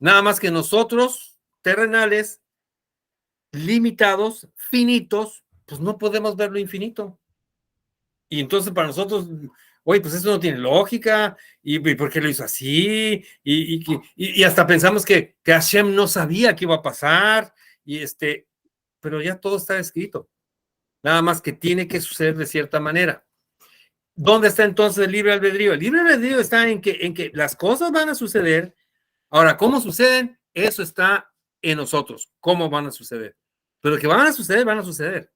Nada más que nosotros, terrenales, limitados, finitos, pues no podemos ver lo infinito. Y entonces para nosotros, oye, pues eso no tiene lógica, y ¿por qué lo hizo así? Y hasta pensamos que Hashem no sabía qué iba a pasar, pero ya todo está escrito. Nada más que tiene que suceder de cierta manera. ¿Dónde está entonces el libre albedrío? El libre albedrío está en que las cosas van a suceder. Ahora, ¿cómo suceden? Eso está en nosotros. ¿Cómo van a suceder? Pero que van a suceder, van a suceder.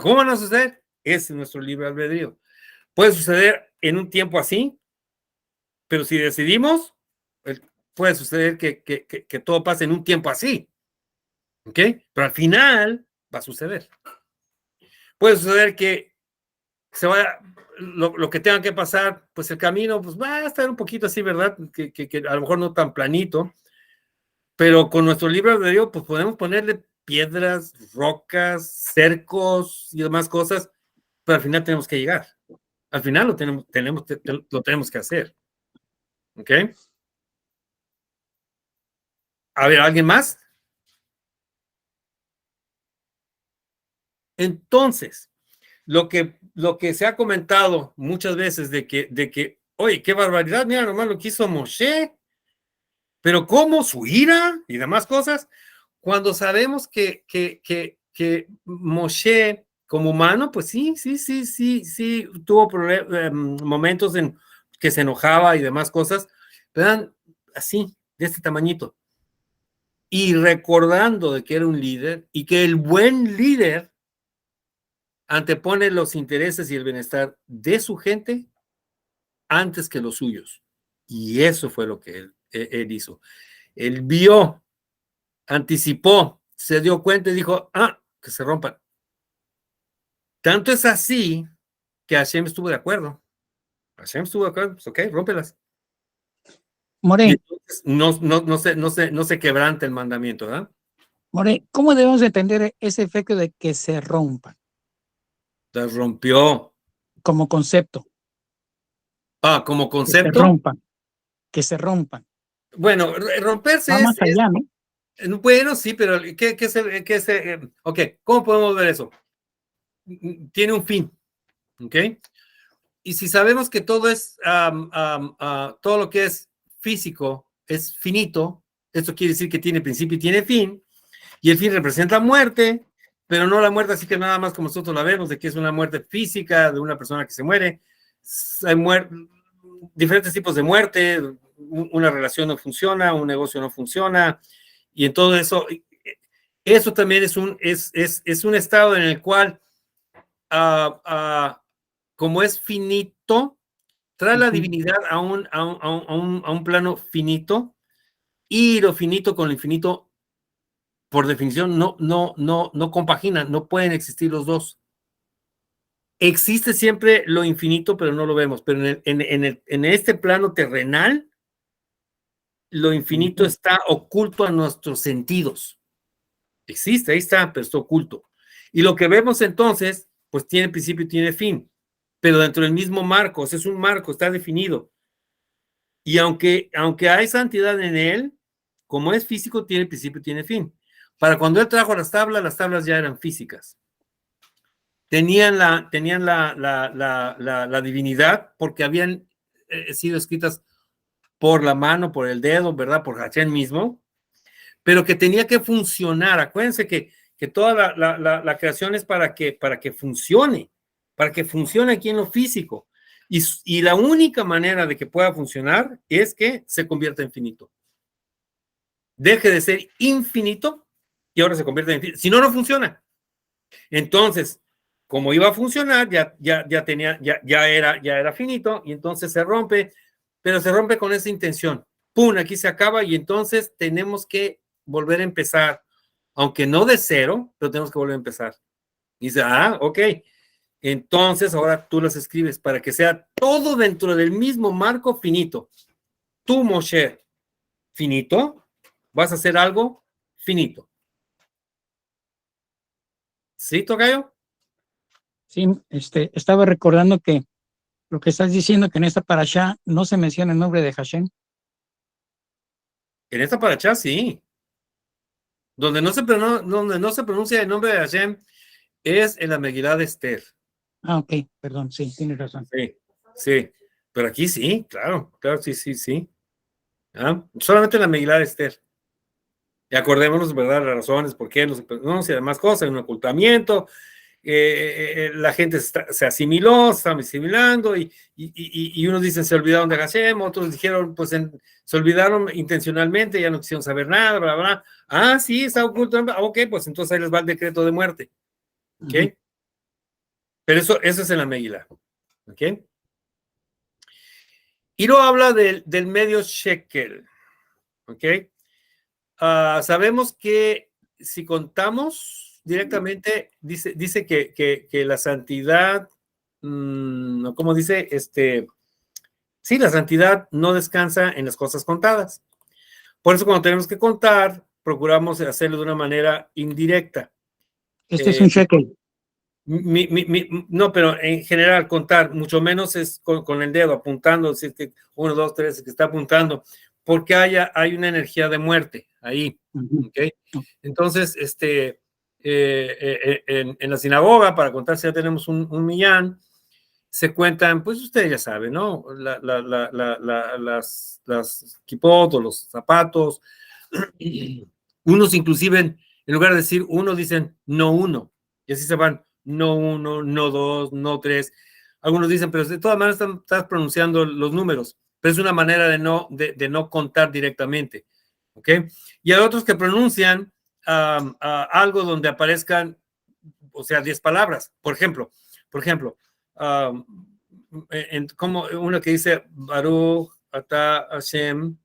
¿Cómo van a suceder? Ese es nuestro libre albedrío. Puede suceder en un tiempo así, pero si decidimos, puede suceder que todo pase en un tiempo así. ¿Ok? Pero al final va a suceder. Puede suceder que se vaya, lo que tenga que pasar, pues el camino pues va a estar un poquito así, ¿verdad? Que a lo mejor no tan planito, pero con nuestro libre albedrío, pues podemos ponerle piedras, rocas, cercos y demás cosas, pero al final tenemos que llegar. Al final lo tenemos que hacer. ¿Ok? A ver, ¿alguien más? Entonces, lo que se ha comentado muchas veces de que, oye, qué barbaridad, mira nomás lo que hizo Moshe, pero ¿cómo? Su ira y demás cosas, cuando sabemos que Moshe, como humano, pues sí, tuvo momentos en que se enojaba y demás cosas, pero eran así, de este tamañito. Y recordando de que era un líder y que el buen líder antepone los intereses y el bienestar de su gente antes que los suyos. Y eso fue lo que él hizo. Él vio, anticipó, se dio cuenta y dijo, que se rompan. Tanto es así que Hashem estuvo de acuerdo. Hashem estuvo de acuerdo, pues ok, rómpelas. More, No se quebranta el mandamiento, ¿verdad? More, ¿cómo debemos entender ese efecto de que se rompan Las rompió. como concepto? Como Que se concepto. rompan, que se rompan. Bueno, romperse Va más allá, ¿no? Bueno, sí, pero ok, ¿cómo podemos ver eso? Tiene un fin, ¿ok? Y si sabemos que todo es, todo lo que es físico es finito, esto quiere decir que tiene principio y tiene fin, y el fin representa muerte, pero no la muerte así que nada más como nosotros la vemos, de que es una muerte física de una persona que se muere. Hay diferentes tipos de muerte, una relación no funciona, un negocio no funciona, y en todo eso, Eso también es un estado en el cual, como es finito, trae la divinidad a un plano finito, y lo finito con lo infinito, por definición, no compaginan, no pueden existir los dos. Existe siempre lo infinito, pero no lo vemos. Pero en este plano terrenal, lo infinito está oculto a nuestros sentidos. Existe, ahí está, pero está oculto. Y lo que vemos entonces, pues tiene principio y tiene fin, pero dentro del mismo marco, o sea, es un marco, está definido. Y aunque hay santidad en él, como es físico, tiene principio y tiene fin. Para cuando él trajo las tablas ya eran físicas. Tenían la divinidad porque habían sido escritas por la mano, por el dedo, ¿verdad? Por Hashem mismo, pero que tenía que funcionar. Acuérdense que toda la creación es para que funcione aquí en lo físico. Y la única manera de que pueda funcionar es que se convierta en finito. Deje de ser infinito y ahora se convierte en finito. Si no, no funciona. Entonces, como iba a funcionar, ya era finito, y entonces se rompe, pero se rompe con esa intención. ¡Pum! Aquí se acaba, y entonces tenemos que volver a empezar, aunque no de cero, pero tenemos que volver a empezar. Y dice, ok. Entonces ahora tú las escribes para que sea todo dentro del mismo marco finito. Tú, Moshe, finito, vas a hacer algo finito. ¿Sí, tocayo? Sí, estaba recordando que lo que estás diciendo, que en esta parashá no se menciona el nombre de Hashem. En esta parashá, sí. Donde no se pronuncia el nombre de Hashem es en la Megilá de Esther. Ok, perdón, sí, tienes razón. Sí. Pero aquí sí, claro, sí. Solamente en la Megilá de Esther. Y acordémonos, ¿verdad?, las razones por qué no se pronuncia, además cosas, hay un ocultamiento, la gente se asimiló, se está asimilando, y unos dicen se olvidaron de Hashem, otros dijeron, pues se olvidaron intencionalmente, ya no quisieron saber nada, bla, bla. Sí, está oculto, ok, pues entonces ahí les va el decreto de muerte, ok. Pero eso es en la Megilá, ok. Y luego habla del medio shekel, ok. Sabemos que si contamos directamente, dice que la santidad, ¿cómo dice? Sí, la santidad no descansa en las cosas contadas. Por eso cuando tenemos que contar, procuramos hacerlo de una manera indirecta. Este es un shekel. No, pero en general contar, mucho menos es con el dedo apuntando, si es que 1, 2, 3, es que está apuntando, porque hay una energía de muerte ahí, ¿ok? Entonces, en la sinagoga, para contar si ya tenemos un millán, se cuentan, pues ustedes ya saben, ¿no? Las kipot o los zapatos, unos inclusive, en lugar de decir uno, dicen no uno, y así se van, no 1, no 2, no 3. Algunos dicen, pero de todas maneras estás pronunciando los números, pero es una manera de no contar directamente, ¿ok? Y hay otros que pronuncian algo donde aparezcan, o sea, 10 palabras. Por ejemplo, como uno que dice Baruch Ata Hashem,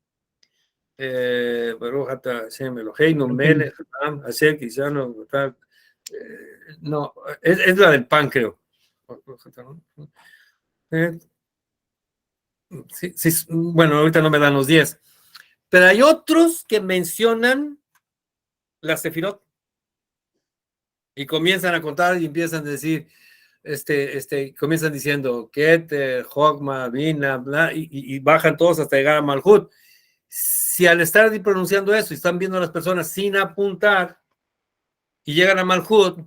Baruch Ata Hashem Eloheinu Melech Hatam Asher Kishano, no, es la del pan, creo. Sí, bueno, ahorita no me dan los 10, pero hay otros que mencionan la Sefirot y comienzan a contar y empiezan a decir, comienzan diciendo Keter, Jogma, Bina, bla, y bajan todos hasta llegar a Malhut. Si al estar pronunciando eso y están viendo a las personas sin apuntar y llegan a Malhut,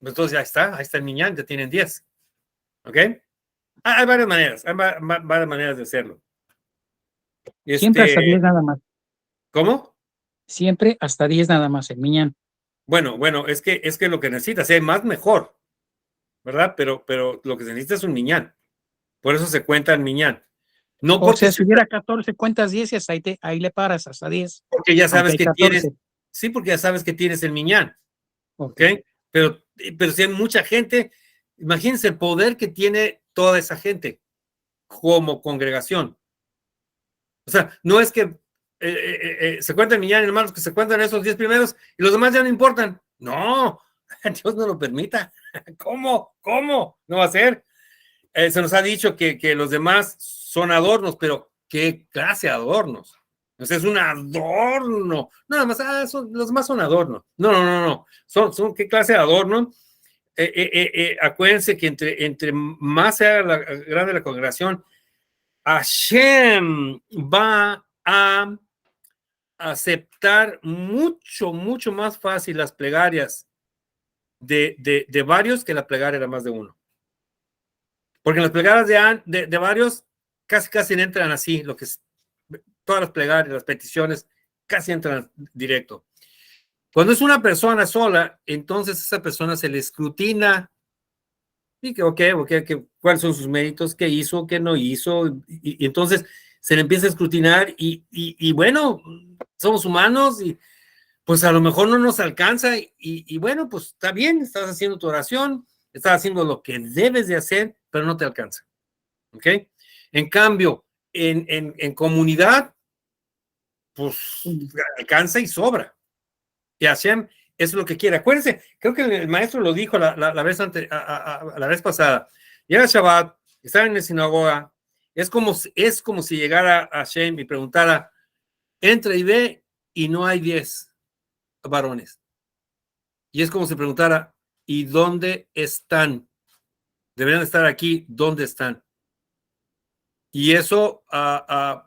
entonces ahí está el Minyan, ya tienen 10. ¿Ok? Hay varias maneras de hacerlo. Siempre hasta 10 nada más. ¿Cómo? Siempre hasta 10 nada más, el Minyan. Bueno, es que lo que necesitas, si hay más, mejor, ¿verdad? Pero lo que se necesita es un Minyan. Por eso se cuenta el Minyan. No, o sea, si hubiera 14, cuentas 10 y hasta ahí le paras, hasta 10. Porque ya sabes que Sí, porque ya sabes que tienes el minyan, ¿ok? Pero si hay mucha gente, imagínense el poder que tiene toda esa gente como congregación. O sea, no es que se cuenten millones, hermanos, que se cuentan esos 10 primeros y los demás ya no importan. No, Dios no lo permita. ¿Cómo? ¿Cómo? No va a ser. Se nos ha dicho que los demás son adornos, pero ¿qué clase de adornos? O sea, es un adorno. Nada más, los demás son adornos. No. Son ¿qué clase de adorno? Acuérdense que entre más sea grande la congregación, Hashem va a aceptar mucho más fácil las plegarias de varios que la plegaria de más de uno. Porque en las plegarias de varios casi entran así, lo que es, todas las plegarias, las peticiones, casi entran directo. Cuando es una persona sola, entonces esa persona se le escrutina y que cuáles son sus méritos, qué hizo, qué no hizo, y entonces se le empieza a escrutinar y bueno, somos humanos y pues a lo mejor no nos alcanza y bueno, pues está bien, estás haciendo tu oración, estás haciendo lo que debes de hacer, pero no te alcanza, ¿ok? En cambio, en comunidad, pues alcanza y sobra. Y Hashem es lo que quiere. Acuérdense, creo que el maestro lo dijo la vez pasada. Llega Shabbat, está en la sinagoga, es como si llegara Hashem y preguntara, entra y ve, y no hay 10 varones. Y es como si preguntara, ¿y dónde están? Deberían estar aquí, ¿dónde están? Y eso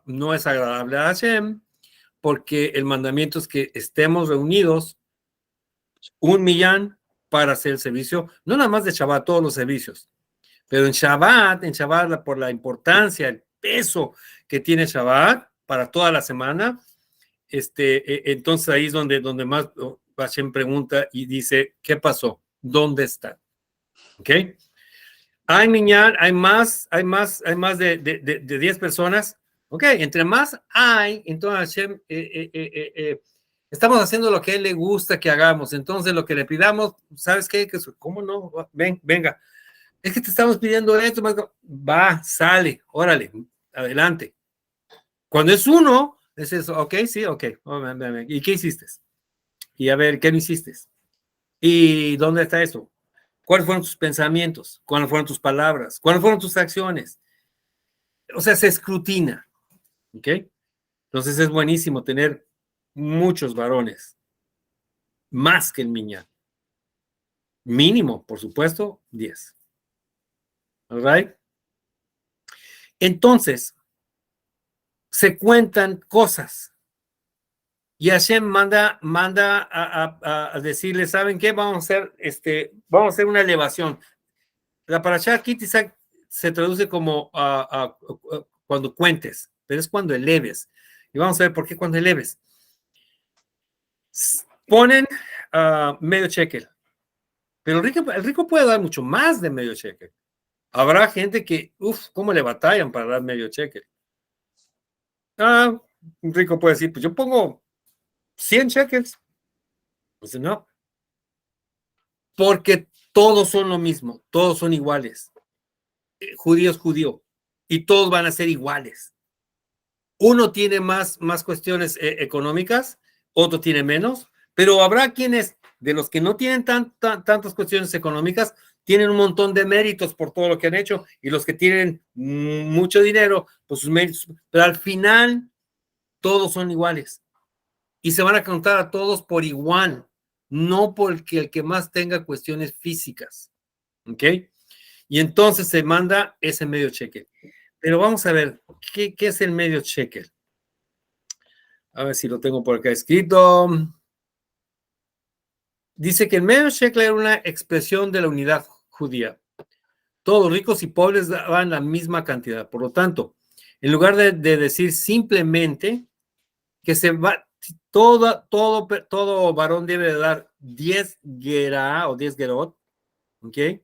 no es agradable a Hashem, porque el mandamiento es que estemos reunidos 1,000,000 para hacer el servicio, no nada más de Shabbat, todos los servicios, pero en Shabbat, por la importancia, el peso que tiene Shabbat para toda la semana, entonces ahí es donde más Hashem pregunta y dice, ¿qué pasó? ¿Dónde está? ¿Ok? Hay minyan, hay más de 10 personas. Ok, entre más hay, entonces Hashem, estamos haciendo lo que a él le gusta que hagamos. Entonces lo que le pidamos, ¿sabes qué? ¿Cómo no? Venga. Es que te estamos pidiendo esto. Va, sale, órale, adelante. Cuando es uno, es eso, ok, sí, ok. ¿Y qué hiciste? Y a ver, ¿qué no hiciste? ¿Y dónde está eso? ¿Cuáles fueron tus pensamientos? ¿Cuáles fueron tus palabras? ¿Cuáles fueron tus acciones? O sea, se escrutina. ¿Ok? Entonces es buenísimo tener muchos varones, más que el minyan. Mínimo, por supuesto, 10. ¿All right? Entonces, se cuentan cosas. Y Hashem manda a decirle, ¿saben qué? Vamos a hacer una elevación. La parashá Kitizak se traduce como cuando cuentes, pero es cuando eleves. Y vamos a ver por qué cuando eleves. Ponen medio shekel, pero el rico puede dar mucho más de medio shekel. Habrá gente que, ¿cómo le batallan para dar medio shekel? Un rico puede decir, pues yo pongo 100 shekels. Pues no. Porque todos son lo mismo, todos son iguales. Judío es judío y todos van a ser iguales. Uno tiene más cuestiones económicas, otro tiene menos, pero habrá quienes, de los que no tienen tantas cuestiones económicas, tienen un montón de méritos por todo lo que han hecho, y los que tienen mucho dinero, pues sus méritos, pero al final todos son iguales y se van a contar a todos por igual, no porque el que más tenga cuestiones físicas, ¿ok? Y entonces se manda ese medio shekel. Pero vamos a ver, ¿qué es el medio shekel? A ver si lo tengo por acá escrito. Dice que el medio shekel era una expresión de la unidad judía. Todos ricos y pobres daban la misma cantidad. Por lo tanto, en lugar de decir simplemente que todo varón debe de dar 10 gerá o 10 gerot, ¿ok? En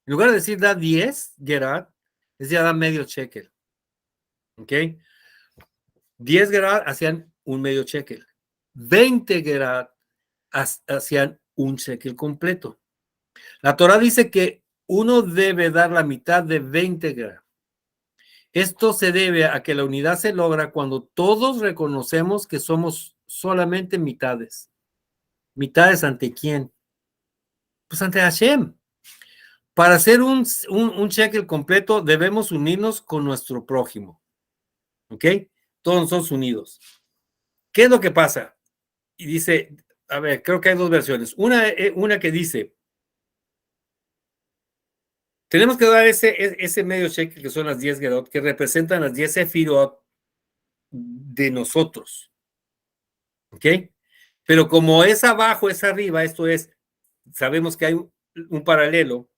lugar de decir da 10 gerá, decía da medio shekel. ¿Ok? 10 gerá hacían un medio shekel. 20 gerá hacían un shekel completo. La Torah dice que uno debe dar la mitad de 20 gerá. Esto se debe a que la unidad se logra cuando todos reconocemos que somos solamente mitades. ¿Mitades ante quién? Pues ante Hashem. Para hacer un shekel completo debemos unirnos con nuestro prójimo. ¿Ok? Todos somos unidos. ¿Qué es lo que pasa? Y dice, a ver, creo que hay dos versiones. Una que dice, tenemos que dar ese medio shekel que son las 10 gerot, que representan las 10 sefirot de nosotros. ¿Ok? Pero como es abajo, es arriba, esto es, sabemos que hay un paralelo,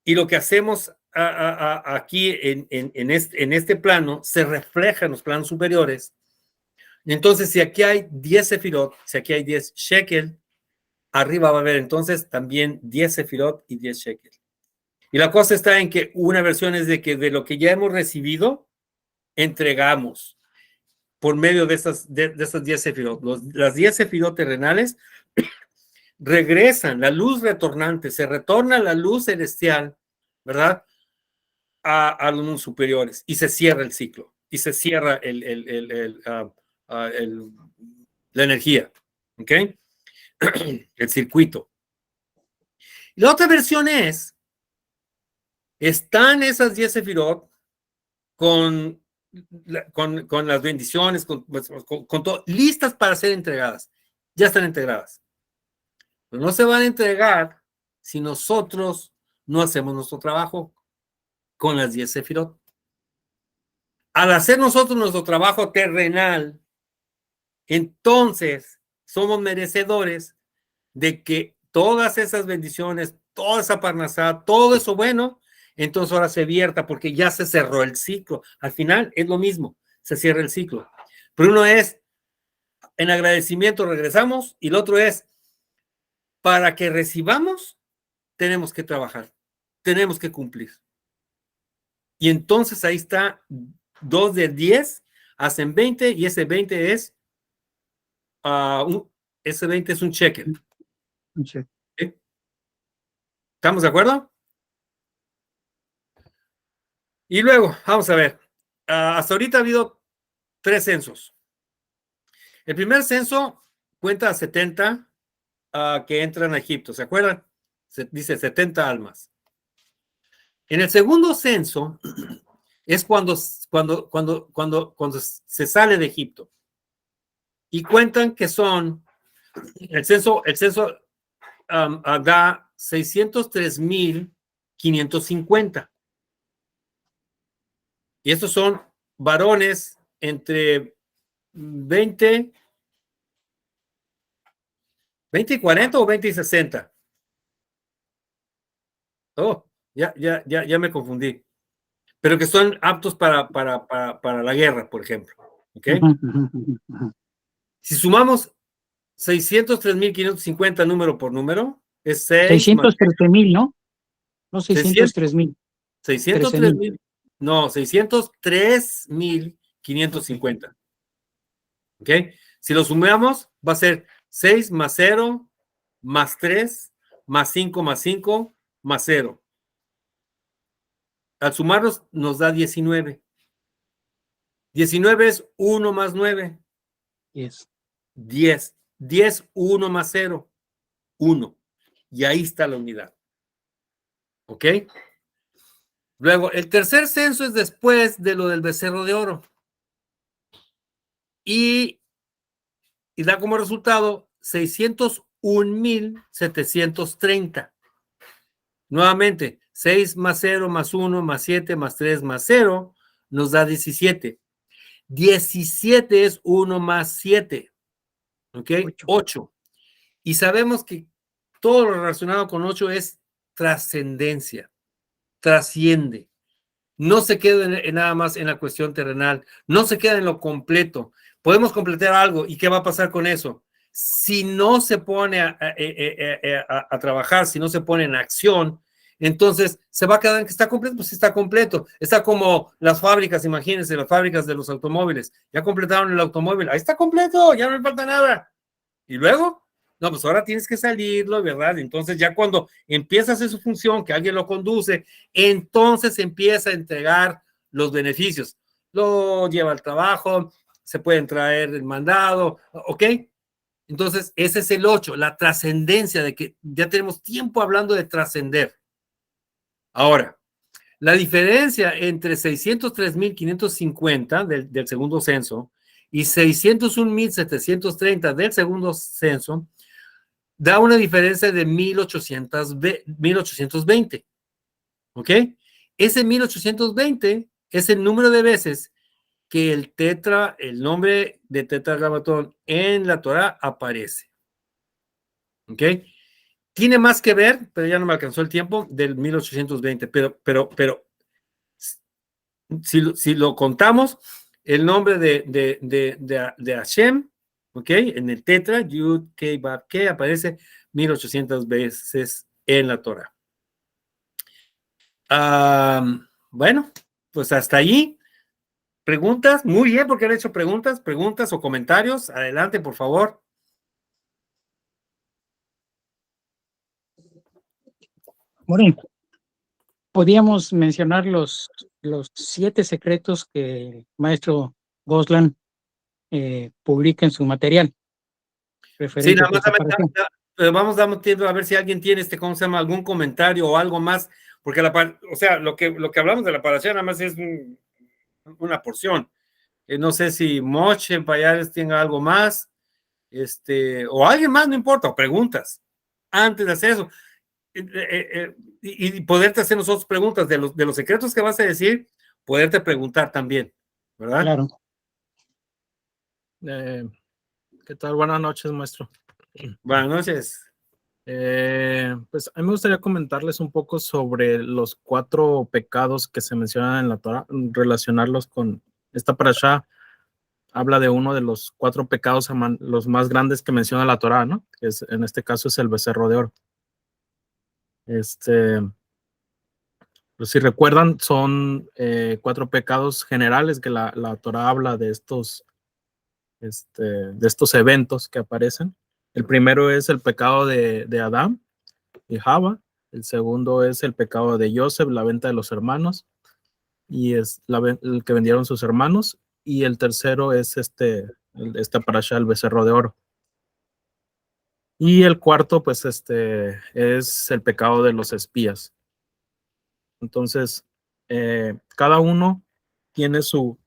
y lo que hacemos aquí en este plano se refleja en los planos superiores. Entonces, si aquí hay 10 sefirot, si aquí hay 10 shekel, arriba va a haber entonces también 10 sefirot y 10 shekel. Y la cosa está en que una versión es de que de lo que ya hemos recibido, entregamos por medio de estas 10 sefirot. Las 10 sefirot terrenales regresan, la luz retornante, se retorna la luz celestial, ¿verdad? A los mundos superiores y se cierra el ciclo y se cierra la energía, ¿ok? El circuito. Y la otra versión están esas 10 sefirot con las bendiciones, con todo, listas para ser entregadas. Ya están entregadas. Pero no se van a entregar si nosotros no hacemos nuestro trabajo con las 10 sefirot. Al hacer nosotros nuestro trabajo terrenal, entonces somos merecedores de que todas esas bendiciones, toda esa parnasá, todo eso bueno, entonces ahora se vierta porque ya se cerró el ciclo. Al final es lo mismo, se cierra el ciclo. Pero uno es, en agradecimiento regresamos, y el otro es, para que recibamos, tenemos que trabajar, tenemos que cumplir. Y entonces ahí está, 2 de 10 hacen 20, y ese 20 es ese 20 es un shekel. Sí. ¿Sí? ¿Estamos de acuerdo? Y luego, vamos a ver, hasta ahorita ha habido 3 censos. El primer censo cuenta a 70 que entran a Egipto, ¿se acuerdan? Dice 70 almas. En el segundo censo es cuando se sale de Egipto. Y cuentan que son, el censo da 603,550. Y estos son varones entre 20 y 40 o 20 y 60. Oh, ya me confundí. Pero que son aptos para la guerra, por ejemplo. ¿Ok? Si sumamos 603,550 número por número, es 613,000, ¿no? No, 603,000. 603,000. No, 603,550. ¿Ok? Si lo sumamos, va a ser 6 más 0, más 3, más 5, más 5, más 0. Al sumarlos nos da 19. 19 es 1 más 9. 10. 10. 10, 1 más 0. 1. Y ahí está la unidad. ¿Ok? Luego, el tercer censo es después de lo del becerro de oro. Y da como resultado 601,730. Nuevamente, 6 más 0 más 1 más 7 más 3 más 0 nos da 17. 17 es 1 más 7. ¿Ok? 8. Y sabemos que todo lo relacionado con 8 es trascendencia. Trasciende. No se queda nada más en la cuestión terrenal. No se queda en lo completo. Podemos completar algo. ¿Y qué va a pasar con eso? Si no se pone a trabajar, si no se pone en acción, Entonces, ¿se va a quedar en que está completo? Pues sí está completo. Está como las fábricas, imagínense, las fábricas de los automóviles. Ya completaron el automóvil. Ahí está completo, ya no le falta nada. Y luego, no, pues ahora tienes que salirlo, ¿verdad? Entonces, ya cuando empieza a hacer su función, que alguien lo conduce, entonces empieza a entregar los beneficios. Lo lleva al trabajo, se pueden traer el mandado, ¿ok? Entonces, ese es el 8, la trascendencia de que ya tenemos tiempo hablando de trascender. Ahora, la diferencia entre 603.550 del segundo censo y 601.730 del segundo censo da una diferencia de 1820. ¿Ok? Ese 1820 es el número de veces que el nombre de tetragrámatón en la Torah aparece. ¿Ok? Tiene más que ver, pero ya no me alcanzó el tiempo, del 1820, pero si lo contamos, el nombre de Hashem, ¿ok? En el tetra, Yud, Kei, Bab, Kei, aparece 1800 veces en la Torah. Bueno, pues hasta ahí. ¿Preguntas? Muy bien, porque han hecho preguntas o comentarios. Adelante, por favor. Bueno, podríamos mencionar los 7 secretos que el maestro Goslan publica en su material Sí, referente nada a más esta separación. vamos dando tiempo a ver si alguien tiene ¿cómo se llama? Algún comentario o algo más, porque o sea, lo que hablamos de la paración nada más es una porción. No sé si Moch en Payares tenga algo más, o alguien más, no importa, o preguntas antes de hacer eso. Y poderte hacer nosotros preguntas de los secretos que vas a decir, poderte preguntar también, ¿verdad? Claro. ¿Qué tal? Buenas noches, maestro. Buenas noches. Pues a mí me gustaría comentarles un poco sobre los 4 pecados que se mencionan en la Torah, relacionarlos con esta parashá. Habla de uno de los 4 pecados, los más grandes que menciona la Torah, ¿no? Que en este caso es el becerro de oro. Pues si recuerdan, son 4 pecados generales que la Torah habla de estos eventos que aparecen. El primero es el pecado de Adán y Java. El segundo es el pecado de Joseph, la venta de los hermanos, y es el que vendieron sus hermanos. Y el tercero es esta parashá, el becerro de oro. Y el cuarto, pues, es el pecado de los espías. Entonces, cada uno tiene su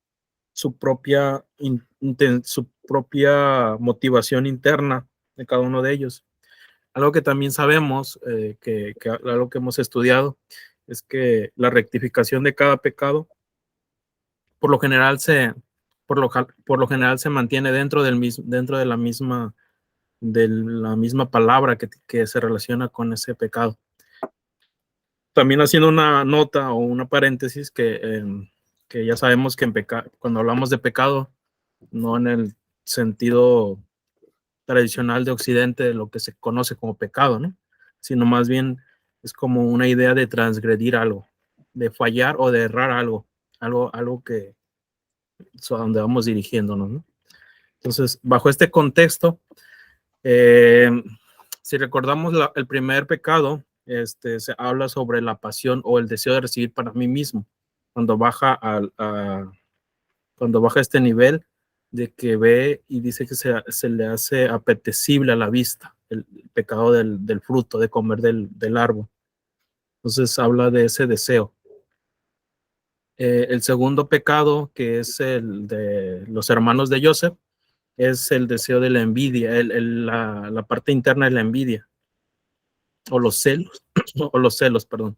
propia motivación interna de cada uno de ellos. Algo que también sabemos, algo que hemos estudiado, es que la rectificación de cada pecado, por lo general se mantiene dentro de la misma palabra que se relaciona con ese pecado. También haciendo una nota o una paréntesis que ya sabemos que cuando hablamos de pecado, no en el sentido tradicional de Occidente, de lo que se conoce como pecado, ¿no? Sino más bien es como una idea de transgredir algo, de fallar o de errar algo que es a donde vamos dirigiéndonos, ¿no? Entonces, bajo este contexto, si recordamos el primer pecado, se habla sobre la pasión o el deseo de recibir para mí mismo, cuando baja a este nivel de que ve y dice que se le hace apetecible a la vista el pecado del fruto, de comer del árbol. Entonces habla de ese deseo. El segundo pecado, que es el de los hermanos de Joseph, es el deseo de la envidia, la parte interna de la envidia, o los celos, perdón.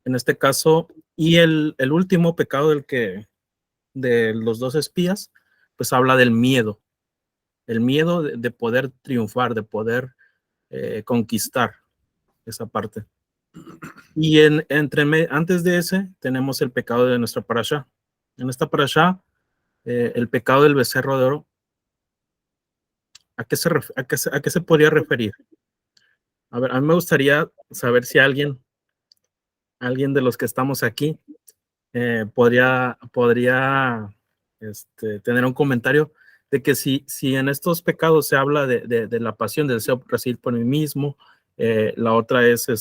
En este caso, y el último pecado de los 2 espías, pues habla del miedo. El miedo de poder triunfar, de poder conquistar esa parte. Y antes de ese, tenemos el pecado de nuestra parashá. En esta parashá, el pecado del becerro de oro, ¿a qué se podría referir? A ver, a mí me gustaría saber si alguien de los que estamos aquí podría tener un comentario de que si en estos pecados se habla de la pasión, del deseo por recibir por mí mismo, la otra es el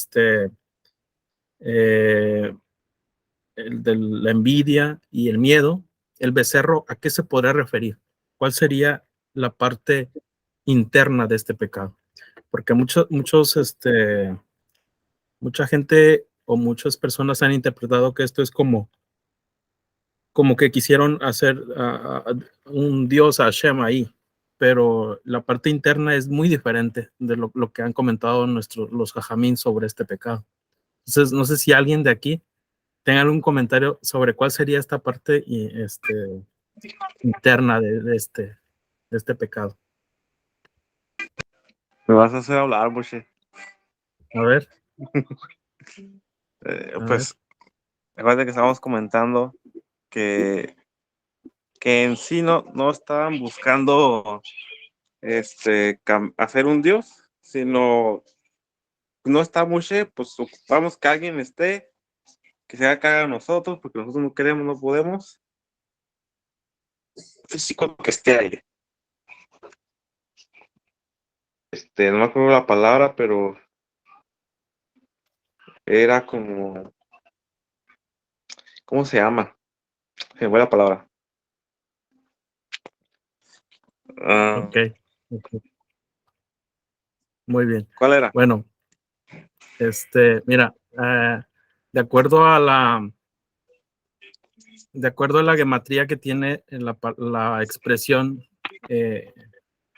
de la envidia y el miedo, el becerro, ¿a qué se podría referir? ¿Cuál sería la parte interna de este pecado? Porque mucha gente o muchas personas han interpretado que esto es como que quisieron hacer un dios a Hashem ahí, pero la parte interna es muy diferente de lo que han comentado los jajamín sobre este pecado. Entonces, no sé si alguien de aquí tenga algún comentario sobre cuál sería esta parte interna de este pecado. Me vas a hacer hablar, Moshe. A ver. Pues, recuerda que estábamos comentando que en sí no estaban buscando hacer un Dios, sino no está Moshe, pues ocupamos que alguien esté, que se haga cargo de nosotros, porque nosotros no queremos, no podemos. Físico que esté ahí. No me acuerdo la palabra, pero era como, ¿cómo se llama? Se me fue la palabra. Okay. Muy bien. ¿Cuál era? Bueno, mira, de acuerdo a la gematría que tiene la expresión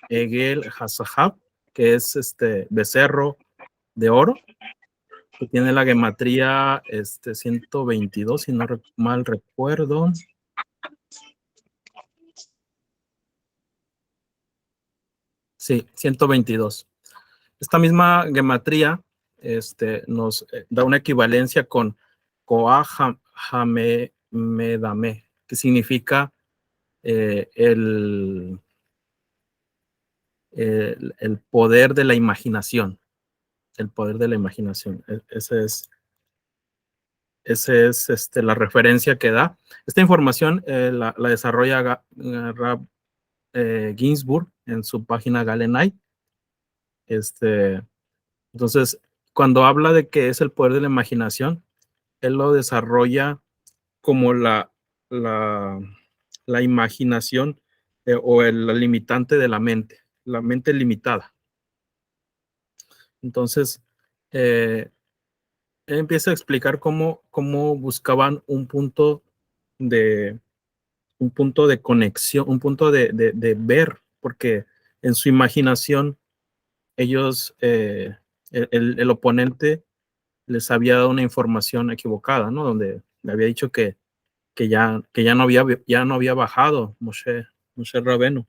Egel Hazahab, que es becerro de oro, que tiene la gematría 122, si no mal recuerdo. Sí, 122. Esta misma gematría nos da una equivalencia con Koah Medame, que significa el poder de la imaginación. El poder de la imaginación. Esa es la referencia que da. Esta información la desarrolla Rab Ginsburg en su página Galenite. Entonces, cuando habla de que es el poder de la imaginación, él lo desarrolla como la imaginación o el limitante de la mente limitada. Entonces, él empieza a explicar cómo buscaban un punto de conexión, un punto de ver, porque en su imaginación ellos, el oponente les había dado una información equivocada, ¿no? Donde le había dicho que ya no había bajado Moshe Rabenu.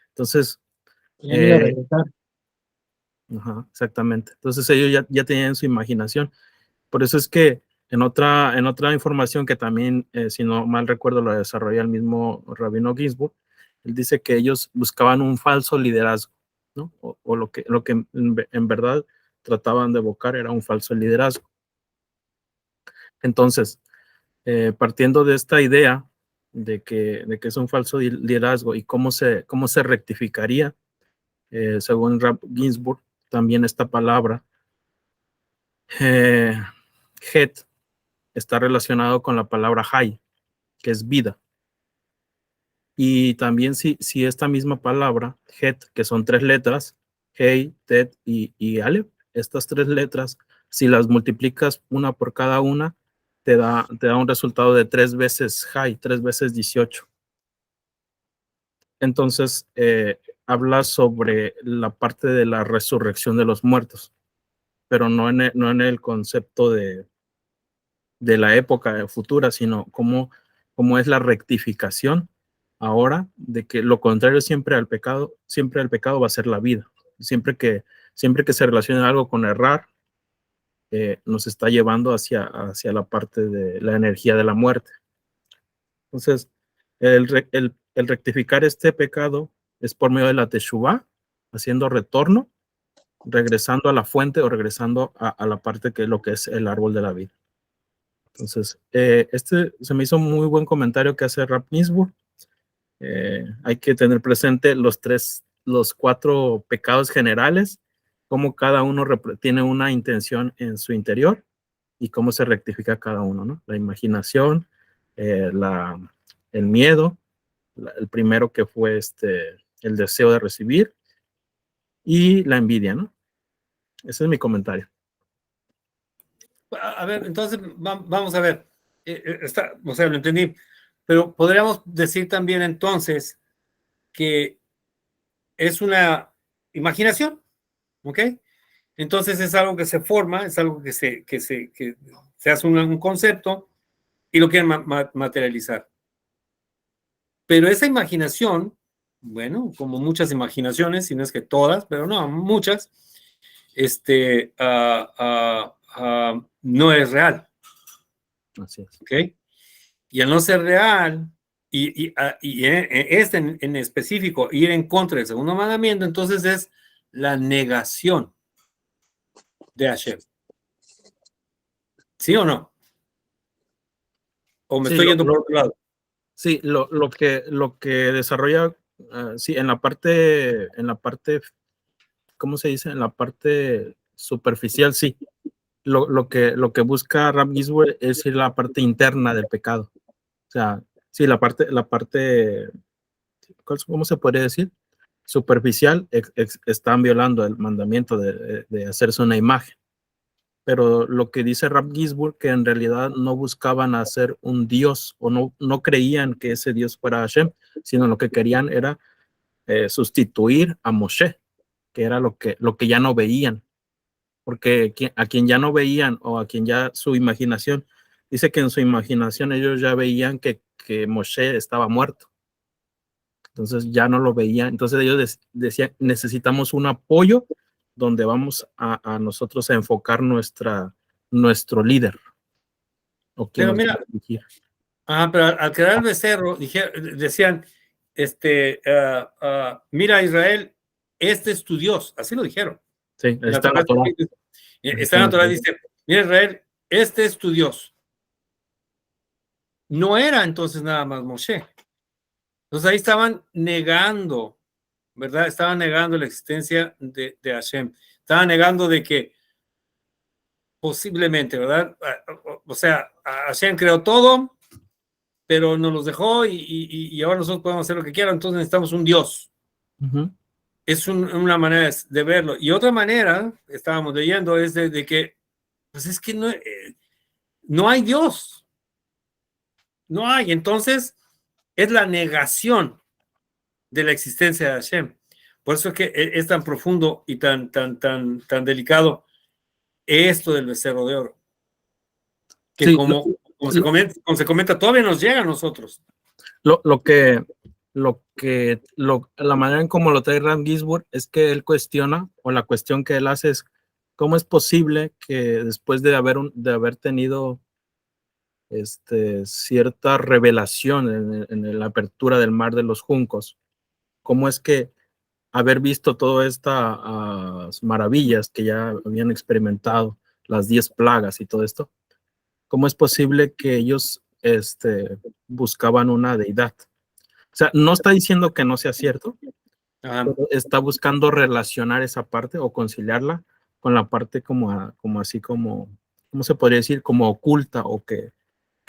Entonces, Ya iba a regresar. ajá, exactamente. Entonces ellos ya tenían su imaginación. Por eso es que en otra información que también, si no mal recuerdo, lo desarrolla el mismo Rabino Ginsburg, él dice que ellos buscaban un falso liderazgo, ¿no? O lo que en verdad trataban de evocar era un falso liderazgo. Entonces, partiendo de esta idea de que es un falso liderazgo y cómo se rectificaría, según Rab Ginsburg, también esta palabra, Het, está relacionado con la palabra Hay, que es vida. Y también si esta misma palabra, Het, que son 3 letras, Hei, Tet y Aleph, estas 3 letras, si las multiplicas una por cada una, te da un resultado de 3 veces Hay, 3 veces 18. Entonces, habla sobre la parte de la resurrección de los muertos, pero no en el concepto de la época futura, sino cómo es la rectificación ahora de que lo contrario siempre al pecado va a ser la vida. Siempre que se relacione algo con errar, nos está llevando hacia la parte de la energía de la muerte. Entonces, el rectificar este pecado es por medio de la teshuvá, haciendo retorno regresando a la fuente o regresando a la parte que es lo que es el árbol de la vida. Entonces, este se me hizo muy buen comentario que hace Rav Ginsburg. Hay que tener presente los 4 pecados generales, cómo cada uno tiene una intención en su interior y cómo se rectifica cada uno, ¿no? La imaginación, el miedo, el primero que fue el deseo de recibir y la envidia, ¿no? Ese es mi comentario. A ver, entonces vamos a ver. O sea, lo entendí. Pero podríamos decir también entonces que es una imaginación, ¿ok? Entonces es algo que se forma, es algo que se hace un concepto y lo quieren materializar. Pero esa imaginación, bueno, como muchas imaginaciones, si no es que todas, pero no, muchas, no es real. Así es. ¿Ok? Y al no ser real, y en específico, ir en contra del segundo mandamiento, entonces es la negación de Hashem. ¿Sí o no? ¿O me Sí, estoy yendo por otro lado? Sí, lo que desarrolla, sí, en la parte, ¿cómo se dice? En la parte superficial, sí. Lo que busca Rav Ginsburg es ir a la parte interna del pecado. O sea, sí, la parte, ¿cómo se podría decir? Superficial, están violando el mandamiento de hacerse una imagen. Pero lo que dice Rav Ginsburg, que en realidad no buscaban hacer un Dios o no creían que ese Dios fuera Hashem, sino lo que querían era sustituir a Moshe, que era lo que ya no veían, porque a quien ya no veían o a quien ya su imaginación, dice que en su imaginación ellos ya veían que Moshe estaba muerto, entonces ya no lo veían, entonces ellos decían, necesitamos un apoyo donde vamos a nosotros a enfocar nuestro líder. O quien Pero mira, pero al crear el becerro, decían, mira Israel, este es tu Dios, así lo dijeron. Sí, está en la Torah. Está en la Torah, dice, mira Israel, este es tu Dios. No era entonces nada más Moshe. Entonces ahí estaban negando, ¿verdad? Estaban negando la existencia de Hashem. Estaban negando de que posiblemente, ¿verdad? O sea, Hashem creó todo, pero nos los dejó y ahora nosotros podemos hacer lo que quieran, entonces necesitamos un Dios. Es una manera de verlo. Y otra manera, estábamos leyendo, es de que, pues es que no hay Dios. No hay. Entonces, es la negación de la existencia de Hashem. Por eso es que es tan profundo y tan delicado esto del becerro de oro. Que sí, como se comenta, todavía nos llega a nosotros. La manera en cómo lo trae Rav Ginsburg es que él cuestiona, o la cuestión que él hace es, ¿cómo es posible que después de haber tenido cierta revelación en la apertura del mar de los juncos, cómo es que haber visto todas estas maravillas que ya habían experimentado, las 10 plagas y todo esto, cómo es posible que ellos buscaban una deidad? O sea, no está diciendo que no sea cierto, pero está buscando relacionar esa parte o conciliarla con la parte como así como, ¿cómo se podría decir? Como oculta o que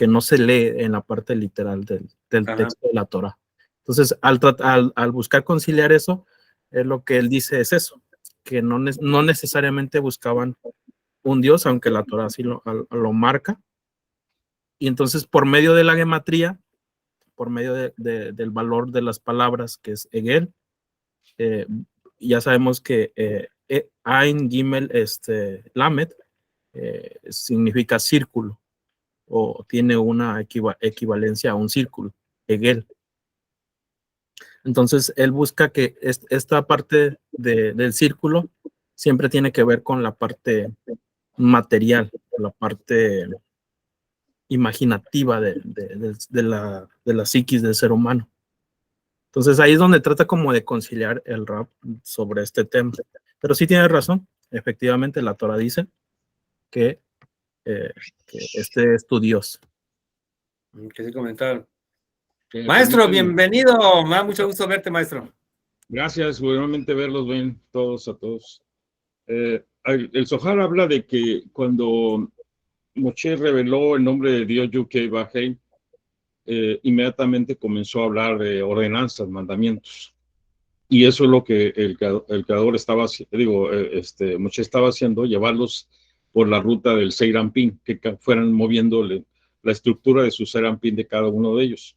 no se lee en la parte literal del texto de la Torah. Entonces, al buscar conciliar eso, es lo que él dice es eso, que no necesariamente buscaban un Dios, aunque la Torah así lo marca. Y entonces, por medio de la gematría, por medio del valor de las palabras, que es Hegel, ya sabemos que Ain Gimel Lamed significa círculo, o tiene una equivalencia a un círculo, Hegel. Entonces, él busca que esta parte del círculo siempre tiene que ver con la parte material, la parte imaginativa de la psiquis del ser humano. Entonces, ahí es donde trata como de conciliar el rap sobre este tema. Pero sí tienes razón, efectivamente la Torah dice que este es tu Dios. Que sí comentaron. Que me Maestro, permiten- bienvenido. Me da mucho gusto verte, maestro. Gracias, buenamente verlos bien todos a todos. El Zohar habla de que cuando Moshe reveló el nombre de Dios Yud-Kei-Vah-Hei, inmediatamente comenzó a hablar de ordenanzas, mandamientos. Y eso es lo que el creador estaba haciendo, Moshe estaba haciendo, llevarlos por la ruta del Seirampín, que fueran moviéndole la estructura de su Seirampín de cada uno de ellos.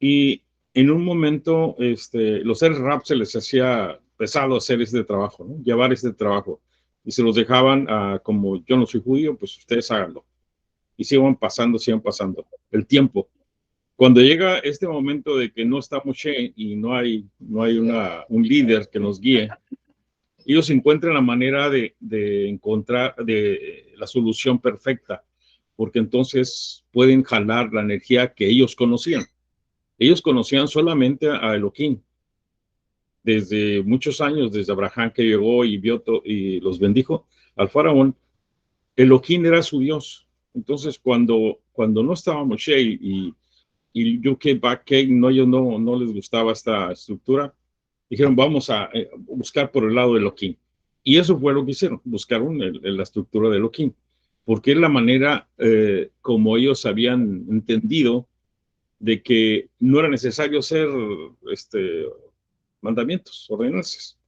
Y en un momento, los seres rap se les hacía pesado hacer este trabajo, ¿no? Llevar este trabajo. Y se los dejaban como yo no soy judío, pues ustedes háganlo. Y siguen pasando el tiempo. Cuando llega este momento de que no está Moshe y no hay un líder que nos guíe, ellos encuentran la manera de encontrar la solución perfecta, porque entonces pueden jalar la energía que ellos conocían. Ellos conocían solamente a Elohim. Desde muchos años, desde Abraham que llegó y vio y los bendijo al faraón, Elohim era su Dios. Entonces, cuando no estaba Moshe y Yud-Kei-Vah-Hei, ellos no les gustaba esta estructura, dijeron, vamos a buscar por el lado de Elohim. Y eso fue lo que hicieron, buscaron la estructura de Elohim, porque es la manera como ellos habían entendido de que no era necesario hacer mandamientos, ordenanzas.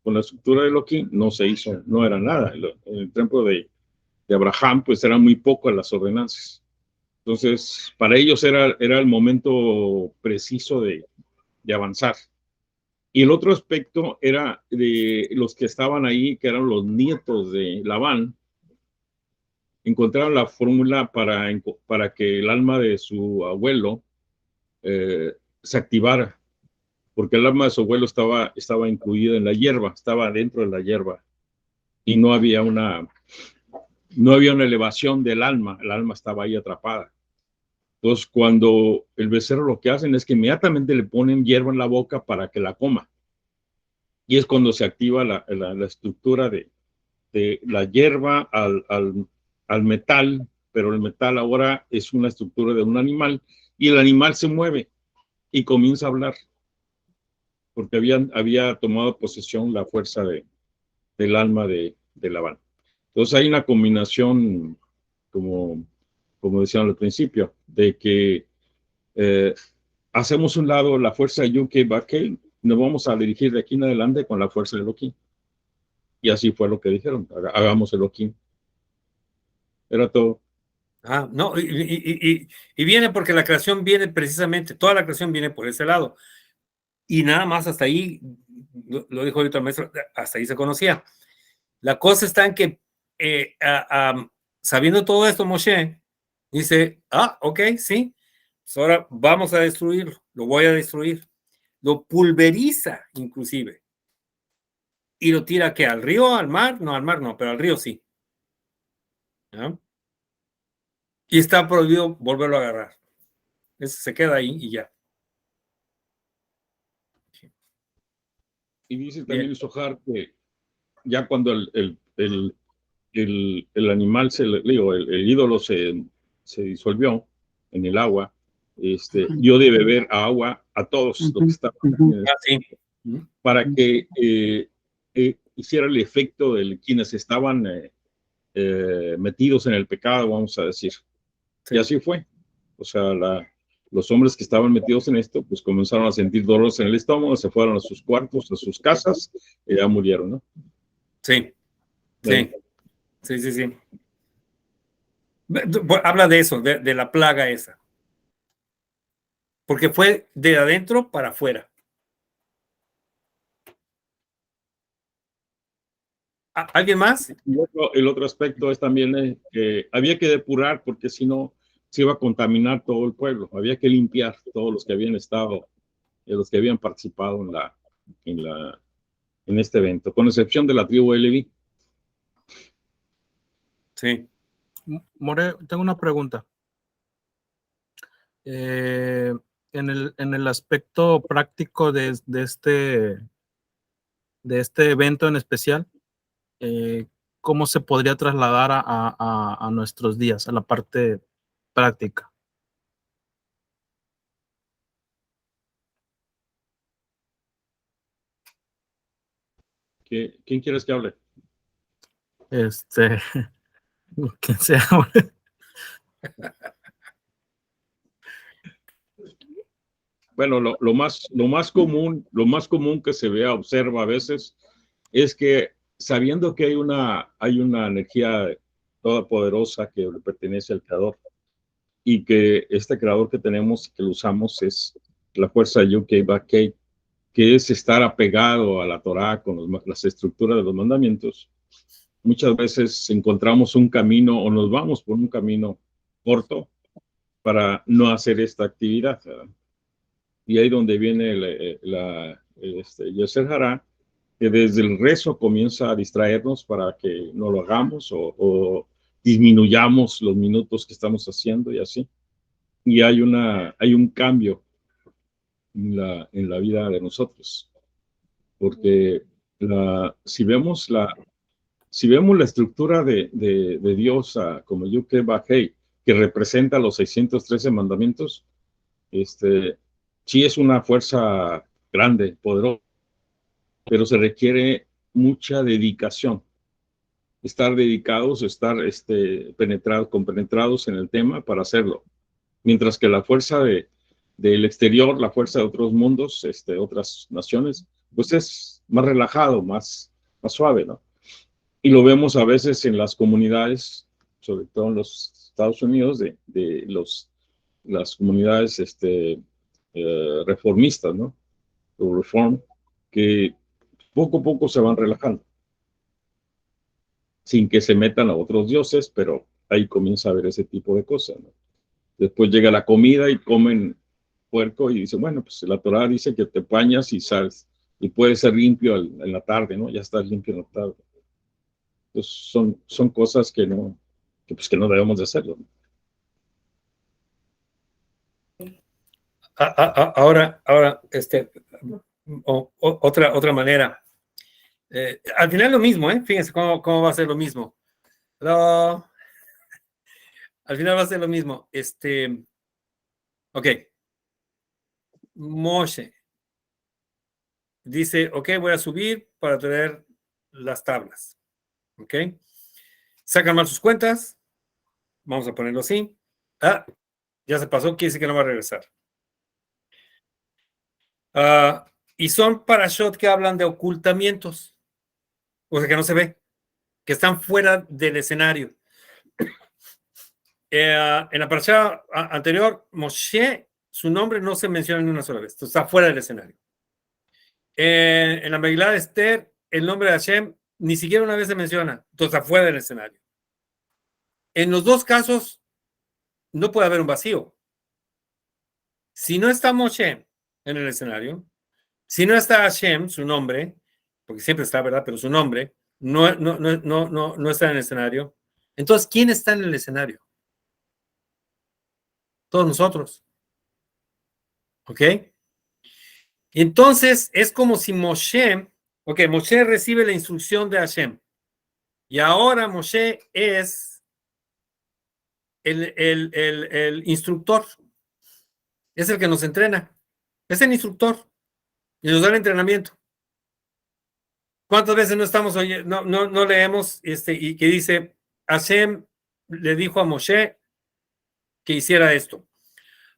Con la estructura de Elohim no se hizo, no era nada. En el tiempo de Abraham, pues eran muy pocas las ordenanzas. Entonces, para ellos era el momento preciso de avanzar. Y el otro aspecto era de los que estaban ahí, que eran los nietos de Labán, encontraron la fórmula para que el alma de su abuelo se activara, porque el alma de su abuelo estaba incluida en la hierba, estaba dentro de la hierba, y no había una elevación del alma, el alma estaba ahí atrapada. Entonces, cuando el becerro lo que hacen es que inmediatamente le ponen hierba en la boca para que la coma. Y es cuando se activa la estructura de la hierba al metal, pero el metal ahora es una estructura de un animal, y el animal se mueve y comienza a hablar, porque había tomado posesión la fuerza del alma de Labán. Entonces hay una combinación, como decían al principio, de que hacemos un lado la fuerza de Yud-Kei-Vah-Hei, nos vamos a dirigir de aquí en adelante con la fuerza de Elohim. Y así fue lo que dijeron, hagamos Elohim. Era todo. No, y viene porque la creación viene precisamente, toda la creación viene por ese lado. Y nada más hasta ahí, lo dijo ahorita el maestro, hasta ahí se conocía. La cosa está en que, sabiendo todo esto, Moshe dice, ok, sí, pues ahora vamos a destruirlo, lo voy a destruir. Lo pulveriza, inclusive. Y lo tira, ¿qué? ¿Al río, al mar? No, al mar no, pero al río sí. ¿No? Y está prohibido volverlo a agarrar. Se queda ahí y ya. Y dice también el Zohar que ya cuando el animal, el ídolo se disolvió en el agua, dio de beber agua a todos los que estaban Sí. para que hiciera el efecto de quienes estaban metidos en el pecado, vamos a decir. Sí. Y así fue. O sea, los hombres que estaban metidos en esto, pues comenzaron a sentir dolores en el estómago, se fueron a sus cuartos, a sus casas, y ya murieron, ¿no? Sí. Habla de eso, de la plaga esa. Porque fue de adentro para afuera. ¿Alguien más? El otro aspecto es también que había que depurar, porque si no se iba a contaminar todo el pueblo. Había que limpiar todos los que habían estado, los que habían participado en este evento, con excepción de la tribu de Leví. Sí. More, tengo una pregunta. En el aspecto práctico de este evento en especial, ¿cómo se podría trasladar a nuestros días, a la parte práctica? ¿Quién quieres que hable? Quien sea. Bueno, lo más común que se vea, observa a veces, es que sabiendo que hay una energía todopoderosa que le pertenece al Creador y que este Creador que tenemos y que lo usamos es la fuerza Yud-Kei-Vah-Kei, que es estar apegado a la Torah con las estructuras de los mandamientos. Muchas veces encontramos un camino o nos vamos por un camino corto para no hacer esta actividad, ¿verdad? Y ahí donde viene Yasser Hará, que desde el rezo comienza a distraernos para que no lo hagamos o disminuyamos los minutos que estamos haciendo y así. Y hay un cambio en la vida de nosotros, porque si vemos la estructura de Dios como Yud-Kei-Vah-Kei, que representa los 613 mandamientos, sí es una fuerza grande, poderosa, pero se requiere mucha dedicación. Estar dedicados, estar compenetrados en el tema para hacerlo. Mientras que la fuerza del exterior, la fuerza de otros mundos, otras naciones, pues es más relajado, más suave, ¿no? Y lo vemos a veces en las comunidades, sobre todo en los Estados Unidos, las comunidades reformistas, ¿no? O reform, que poco a poco se van relajando, sin que se metan a otros dioses, pero ahí comienza a haber ese tipo de cosas, ¿no? Después llega la comida y comen puerco y dicen, bueno, pues la Torah dice que te bañas y sales y puedes ser limpio en la tarde, ¿no? Ya estás limpio en la tarde. Entonces son cosas que no debemos de hacerlo, ¿no? Ahora, otra manera. Al final lo mismo, fíjense cómo va a ser lo mismo. Al final va a ser lo mismo. Ok. Moshe dice, ok, voy a subir para traer las tablas. Ok. Sacan mal sus cuentas. Vamos a ponerlo así. Ya se pasó, quiere decir que no va a regresar. Y son parashot que hablan de ocultamientos. O sea, que no se ve. Que están fuera del escenario. En la parasha anterior, Moshe, su nombre no se menciona ni una sola vez. Está fuera del escenario. En la Megilá de Esther, el nombre de Hashem ni siquiera una vez se menciona. Entonces, está fuera del escenario. En los dos casos, no puede haber un vacío. Si no está Moshe en el escenario, si no está Hashem, su nombre, porque siempre está, ¿verdad? Pero su nombre no está en el escenario. Entonces, ¿quién está en el escenario? Todos nosotros. ¿Ok? Entonces, es como si Moshe recibe la instrucción de Hashem. Y ahora Moshe es el instructor. Es el que nos entrena. Es el instructor. Y nos da el entrenamiento. ¿Cuántas veces no estamos oyendo, no leemos y que dice, Hashem le dijo a Moshe que hiciera esto?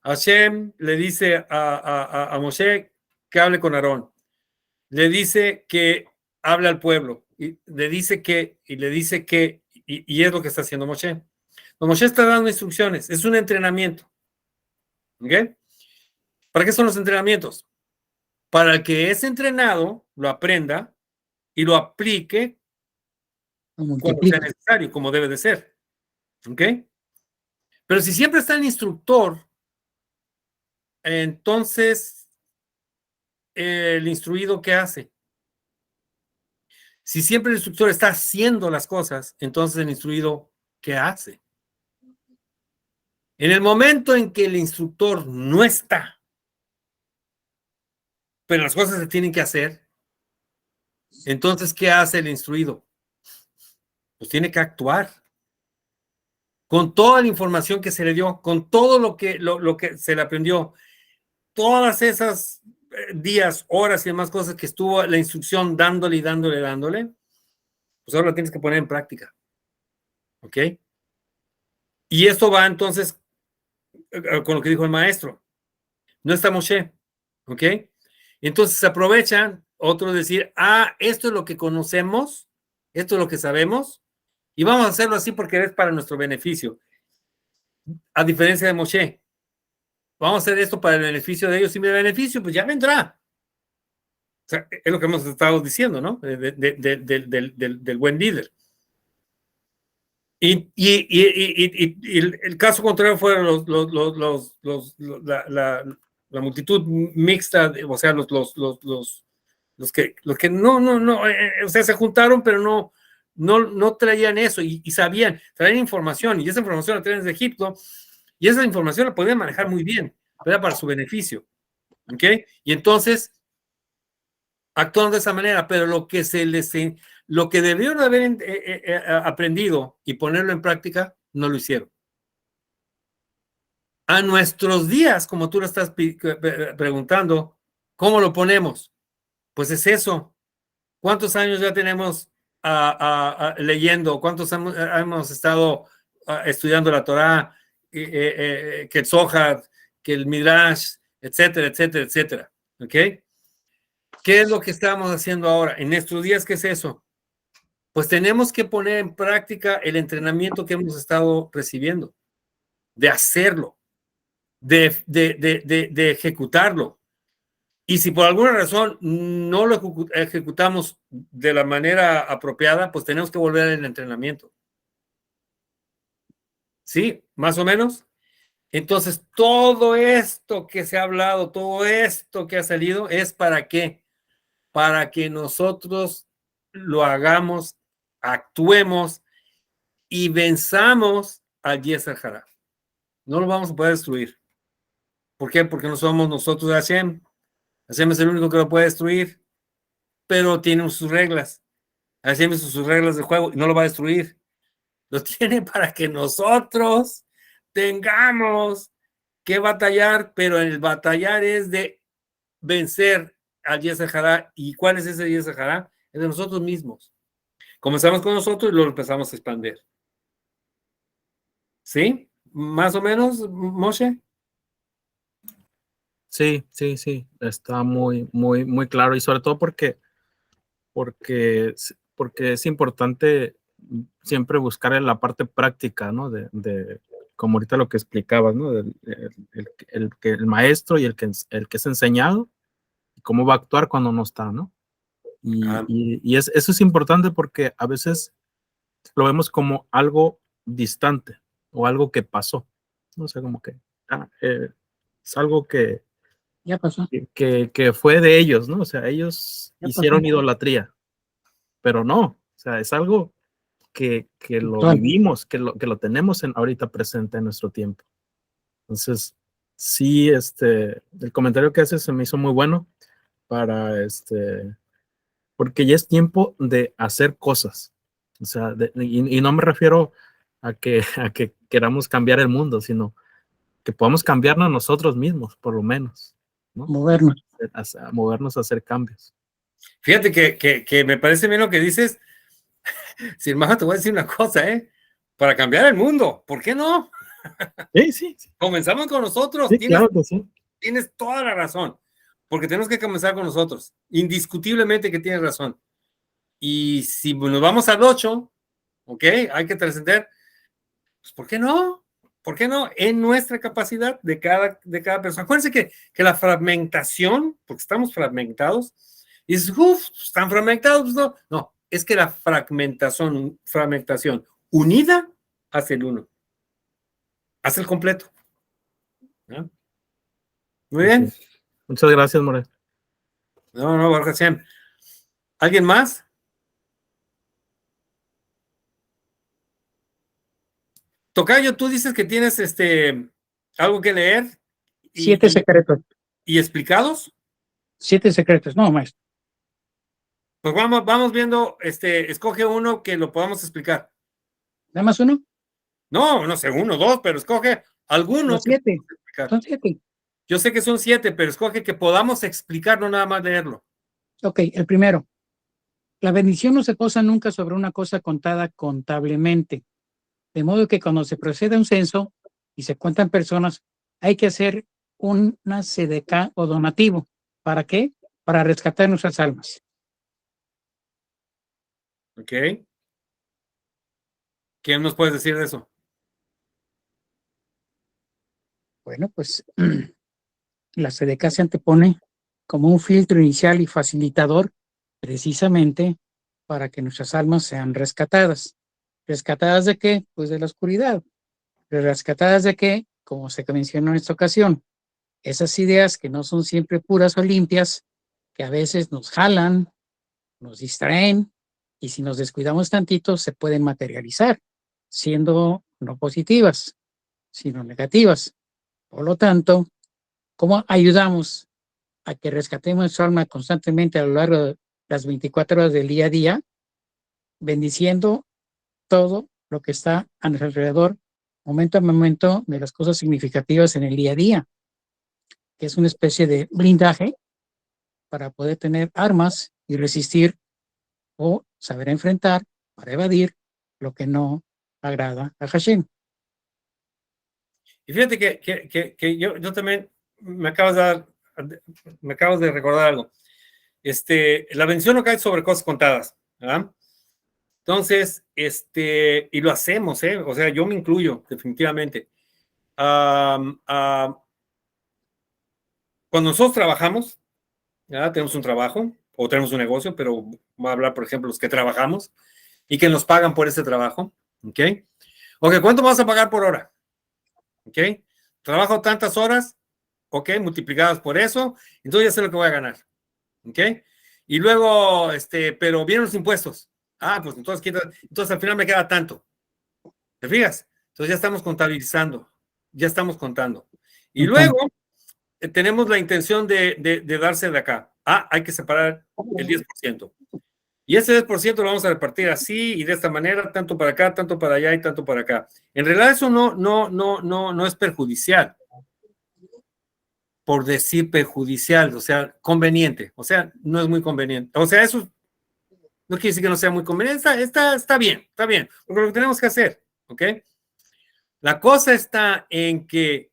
Hashem le dice a Moshe que hable con Aarón. Le dice que hable al pueblo. Y le dice que, y es lo que está haciendo Moshe. Moshe está dando instrucciones. Es un entrenamiento. ¿Ok? ¿Para qué son los entrenamientos? Para que ese entrenado lo aprenda y lo aplique cuando sea necesario, como debe de ser. ¿Ok? Pero si siempre está el instructor, entonces el instruido, ¿qué hace? Si siempre el instructor está haciendo las cosas, entonces el instruido, ¿qué hace? En el momento en que el instructor no está, pero las cosas se tienen que hacer, Entonces, ¿qué hace el instruido? Pues tiene que actuar con toda la información que se le dio, con todo lo que se le aprendió, todas esas días, horas y demás cosas que estuvo la instrucción dándole y dándole, dándole, pues ahora lo tienes que poner en práctica. ¿Ok? Y esto va entonces con lo que dijo el maestro. No está Moshe. ¿Ok? Entonces se aprovechan otros decir, esto es lo que conocemos, esto es lo que sabemos, y vamos a hacerlo así porque es para nuestro beneficio. A diferencia de Moshe, vamos a hacer esto para el beneficio de ellos, y mi beneficio, pues ya vendrá. O sea, es lo que hemos estado diciendo, ¿no? Del buen líder. Y el caso contrario fueron la multitud mixta, o sea, los que no, o sea, se juntaron, pero no traían eso y sabían, traían información, y esa información la traían desde Egipto, y esa información la podían manejar muy bien, pero era para su beneficio. ¿Ok? Y entonces actuaron de esa manera, pero lo que debieron haber aprendido y ponerlo en práctica, no lo hicieron. A nuestros días, como tú lo estás preguntando, ¿cómo lo ponemos? Pues es eso. ¿Cuántos años ya tenemos leyendo? ¿Cuántos hemos estado estudiando la Torá, que el Zohar, que el Midrash, etcétera, etcétera, etcétera? ¿Ok? ¿Qué es lo que estamos haciendo ahora? En nuestros días, ¿qué es eso? Pues tenemos que poner en práctica el entrenamiento que hemos estado recibiendo, de hacerlo, de ejecutarlo. Y si por alguna razón no lo ejecutamos de la manera apropiada, pues tenemos que volver al entrenamiento. ¿Sí? Más o menos. Entonces, todo esto que se ha hablado, todo esto que ha salido, ¿es para qué? Para que nosotros lo hagamos, actuemos y venzamos al Yetzer Hara. No lo vamos a poder destruir. ¿Por qué? Porque no somos nosotros de Hashem. Hashem es el único que lo puede destruir, pero tiene sus reglas. Hashem hizo sus reglas de juego y no lo va a destruir. Lo tiene para que nosotros tengamos que batallar, pero el batallar es de vencer al Yetzer Hara. ¿Y cuál es ese Yetzer Hara? Es de nosotros mismos. Comenzamos con nosotros y lo empezamos a expandir. ¿Sí? Más o menos, Moshe. Sí, está muy claro, y sobre todo porque es importante siempre buscar en la parte práctica, ¿no? Como ahorita lo que explicabas, ¿no? El maestro y el que es enseñado, cómo va a actuar cuando no está, ¿no? Y eso es importante porque a veces lo vemos como algo distante o algo que pasó, no sé, como que es algo que Ya pasó. que fue de ellos, ¿no? O sea, ellos Ya hicieron pasó. idolatría, pero no, o sea, es algo que lo Actual. vivimos, que lo tenemos ahorita presente en nuestro tiempo. Entonces, sí, el comentario que haces se me hizo muy bueno para porque ya es tiempo de hacer cosas. O sea, y no me refiero a que queramos cambiar el mundo, sino que podamos cambiarnos nosotros mismos, por lo menos, ¿no? Movernos. A movernos a hacer cambios. Fíjate que me parece bien lo que dices. Sin más, te voy a decir una cosa, para cambiar el mundo, ¿por qué no? Sí. Comenzamos con nosotros. Sí, claro que sí. Tienes toda la razón, porque tenemos que comenzar con nosotros. Indiscutiblemente que tienes razón. Y si nos vamos al 8, ¿ok? Hay que trascender. Pues, ¿por qué no? ¿Por qué no? En nuestra capacidad de cada persona. Acuérdense que la fragmentación, porque estamos fragmentados, y dices, están fragmentados, pues no. No, es que la fragmentación unida hace el uno, hace el completo. ¿No? Muy bien. Sí. Muchas gracias, Morel. No, Baruch Hashem. ¿Alguien más? Tocayo, tú dices que tienes algo que leer. 7 secretos. ¿Y explicados? 7 secretos, no, maestro. Pues vamos viendo, escoge uno que lo podamos explicar. ¿Nada más uno? No sé, uno, dos, pero escoge alguno Son que 7. podamos explicar. Son 7. Yo sé que son 7, pero escoge que podamos explicar, no nada más leerlo. Ok, el primero. La bendición no se posa nunca sobre una cosa contada contablemente. De modo que cuando se procede a un censo y se cuentan personas, hay que hacer una sedeca o donativo. ¿Para qué? Para rescatar nuestras almas. ¿Ok? ¿Qué nos puedes decir de eso? Bueno, pues la sedeca se antepone como un filtro inicial y facilitador precisamente para que nuestras almas sean rescatadas. ¿Rescatadas de qué? Pues de la oscuridad. ¿Pero rescatadas de qué? Como se mencionó en esta ocasión, esas ideas que no son siempre puras o limpias, que a veces nos jalan, nos distraen, y si nos descuidamos tantito, se pueden materializar, siendo no positivas, sino negativas. Por lo tanto, ¿cómo ayudamos a que rescatemos nuestra alma constantemente a lo largo de las 24 horas del día a día? Bendiciendo todo lo que está a nuestro alrededor, momento a momento, de las cosas significativas en el día a día, que es una especie de blindaje para poder tener armas y resistir o saber enfrentar para evadir lo que no agrada a Hashem. Y fíjate que yo también me acabas de recordar algo. La bendición no cae sobre cosas contadas, ¿verdad? Entonces, y lo hacemos, ¿eh? O sea, yo me incluyo, definitivamente. Cuando nosotros trabajamos, ¿verdad? Tenemos un trabajo o tenemos un negocio, pero voy a hablar, por ejemplo, los que trabajamos y que nos pagan por ese trabajo, ¿ok? Ok, ¿cuánto vas a pagar por hora? ¿Ok? Trabajo tantas horas, ¿ok? Multiplicadas por eso, entonces ya sé lo que voy a ganar, ¿ok? Y luego, pero vienen los impuestos. Ah, pues entonces al final me queda tanto. ¿Te fijas? Entonces ya estamos contabilizando, ya estamos contando. Y luego tenemos la intención de darse de acá. Ah, hay que separar el 10%. Y ese 10% lo vamos a repartir así y de esta manera, tanto para acá, tanto para allá y tanto para acá. En realidad eso no es perjudicial, por decir perjudicial, o sea, conveniente, o sea, no es muy conveniente. O sea, eso no quiere decir que no sea muy conveniente, está bien, porque lo que tenemos que hacer, ¿ok? La cosa está en que,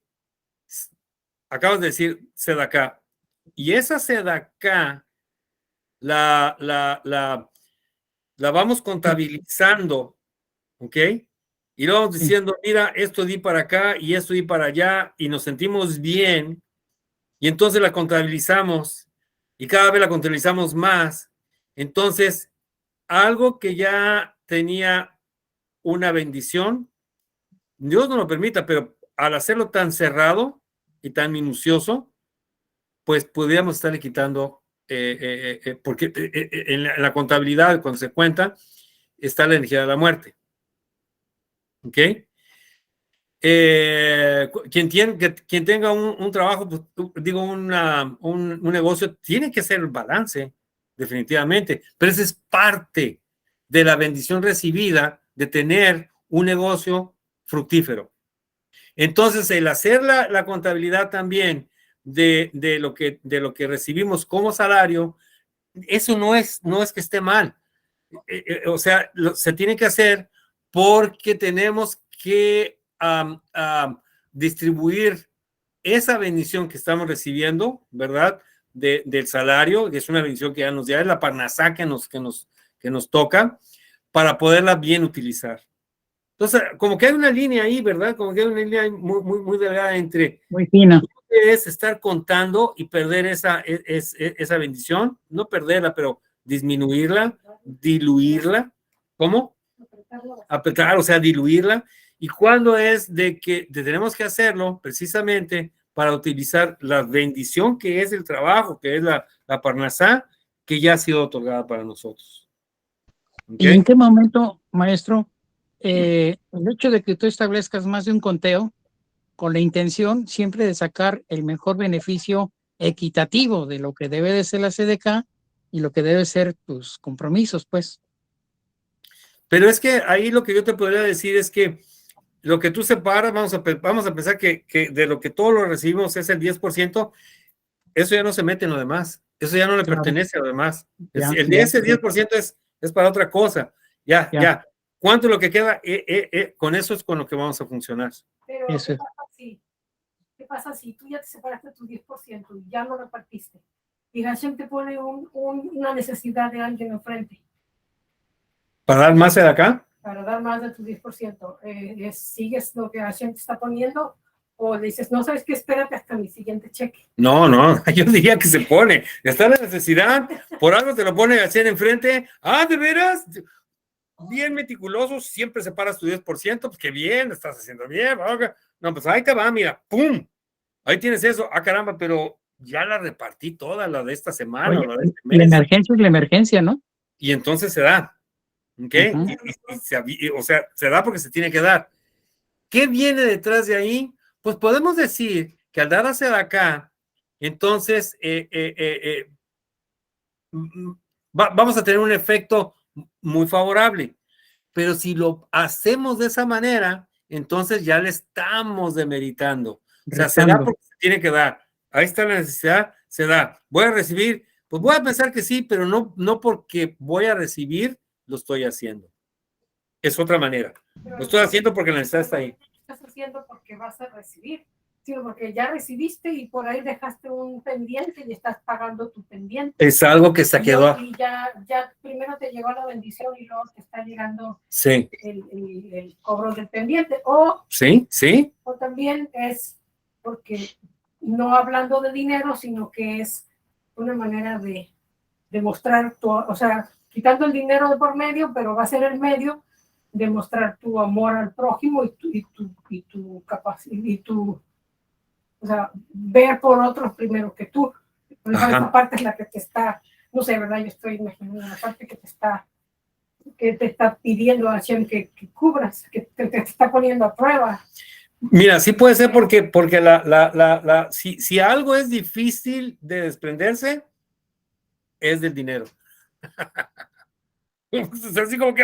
acabas de decir Sedacá, y esa Sedacá la vamos contabilizando, ¿ok? Y lo vamos diciendo, mira, esto di para acá y esto di para allá, y nos sentimos bien, y entonces la contabilizamos, y cada vez la contabilizamos más. Entonces, algo que ya tenía una bendición, Dios no lo permita, pero al hacerlo tan cerrado y tan minucioso, pues podríamos estarle quitando, porque en la contabilidad, cuando se cuenta, está la energía de la muerte. ¿Ok? Quien tenga un trabajo, pues, digo, un negocio, tiene que hacer el balance, definitivamente, pero esa es parte de la bendición recibida de tener un negocio fructífero. Entonces, el hacer la contabilidad también de lo que recibimos como salario, eso no es que esté mal. O sea, se tiene que hacer porque tenemos que distribuir esa bendición que estamos recibiendo, ¿verdad? Del salario, que es una bendición que ya nos da, es la parnasá que nos toca, para poderla bien utilizar. Entonces, como que hay una línea ahí, ¿verdad? Como que hay una línea muy delgada entre... Muy fina. Es estar contando y perder esa bendición, no perderla, pero disminuirla, diluirla. ¿Cómo? Apretar, o sea, diluirla. ¿Y cuándo es de que tenemos que hacerlo? Precisamente para utilizar la bendición que es el trabajo, que es la parnasá, que ya ha sido otorgada para nosotros. ¿Okay? ¿Y en qué momento, maestro, el hecho de que tú establezcas más de un conteo con la intención siempre de sacar el mejor beneficio equitativo de lo que debe de ser la CDK, y lo que debe ser tus compromisos, pues. Pero es que ahí lo que yo te podría decir es que lo que tú separas, vamos a pensar que de lo que todos lo recibimos es el 10%, eso ya no se mete en lo demás, eso ya no le Claro. pertenece a lo demás. Ya, El ya, ese 10% es para otra cosa. Ya. ¿Cuánto es lo que queda? Con eso es con lo que vamos a funcionar. Pero Eso. ¿qué pasa si tú ya te separaste de tu 10% y ya lo repartiste? Y Hashem te pone una necesidad de alguien enfrente ¿Para dar más de acá? para dar más de tu 10%. ¿Sigues lo que Hashem te está poniendo? O dices, no sabes qué, espérate hasta mi siguiente cheque. No, yo diría que se pone. Está la necesidad, por algo te lo pone a hacer enfrente. Ah, ¿de veras? Bien meticuloso, siempre separas tu 10%, pues qué bien, estás haciendo bien. No, pues ahí te va, mira, ¡pum! Ahí tienes eso. Ah, caramba, pero ya la repartí toda, la de esta semana, Oye, la de este la mes. emergencia es la emergencia, ¿no? Y entonces se da. ¿Ok? Uh-huh. O sea, se da porque se tiene que dar. ¿Qué viene detrás de ahí? Pues podemos decir que al dar hacia acá, entonces vamos a tener un efecto muy favorable. Pero si lo hacemos de esa manera, entonces ya le estamos demeritando. O sea, se da porque se tiene que dar. Ahí está la necesidad, se da. Voy a recibir, pues voy a pensar que sí, pero no porque voy a recibir, lo estoy haciendo. Es otra manera. Lo estoy haciendo porque la necesidad está ahí. Estás haciendo porque vas a recibir, sino porque ya recibiste y por ahí dejaste un pendiente y estás pagando tu pendiente. Es algo que se quedó. Y ya primero te llegó la bendición y luego te está llegando sí. el cobro del pendiente. O también es porque no hablando de dinero, sino que es una manera de demostrar o sea, quitando el dinero de por medio, pero va a ser el medio demostrar tu amor al prójimo y tu capacidad y tu, o sea, ver por otros primero que tú. Por eso esa parte es la que te está, no sé, ¿verdad? Yo estoy imaginando la parte que te está pidiendo a Hashem que cubras, que te está poniendo a prueba. Mira, sí puede ser porque si algo es difícil de desprenderse, es del dinero. Es así como que,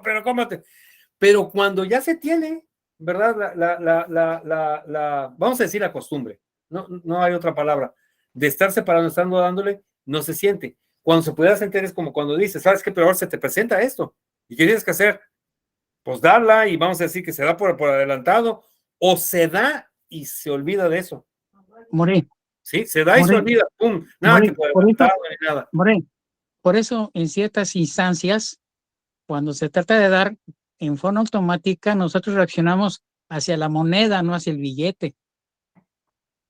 pero cómate. Pero cuando ya se tiene, ¿verdad? Vamos a decir la costumbre, no hay otra palabra, de estar separado, estando dándole, no se siente. Cuando se puede sentir es como cuando dices, ¿sabes qué peor se te presenta esto? ¿Y qué tienes que hacer? Pues darla y vamos a decir que se da por adelantado, o se da y se olvida de eso. More. Sí, se da y se olvida, pum, nada que por adelantado ni nada. More. Por eso, en ciertas instancias, cuando se trata de dar en forma automática, nosotros reaccionamos hacia la moneda, no hacia el billete.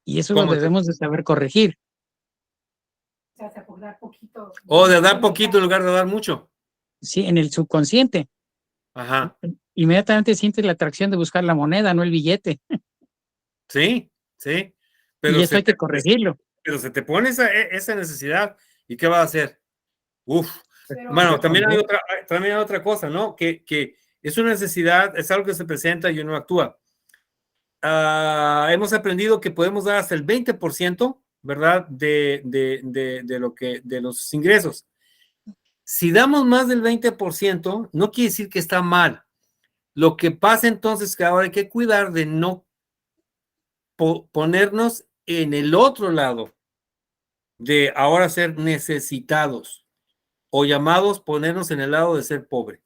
Y eso lo debemos de saber corregir. O de dar poquito en lugar de dar mucho. Sí, en el subconsciente. Ajá. Inmediatamente sientes la atracción de buscar la moneda, no el billete. Sí. Pero y eso hay que corregirlo. Pero se te pone esa necesidad, ¿y qué va a hacer? Bueno, también hay otra cosa, ¿no? Que es una necesidad, es algo que se presenta y uno actúa. Hemos aprendido que podemos dar hasta el 20%, ¿verdad? De los ingresos. Si damos más del 20%, no quiere decir que está mal. Lo que pasa entonces es que ahora hay que cuidar de no ponernos en el otro lado, de ahora ser necesitados o llamados ponernos en el lado de ser pobre,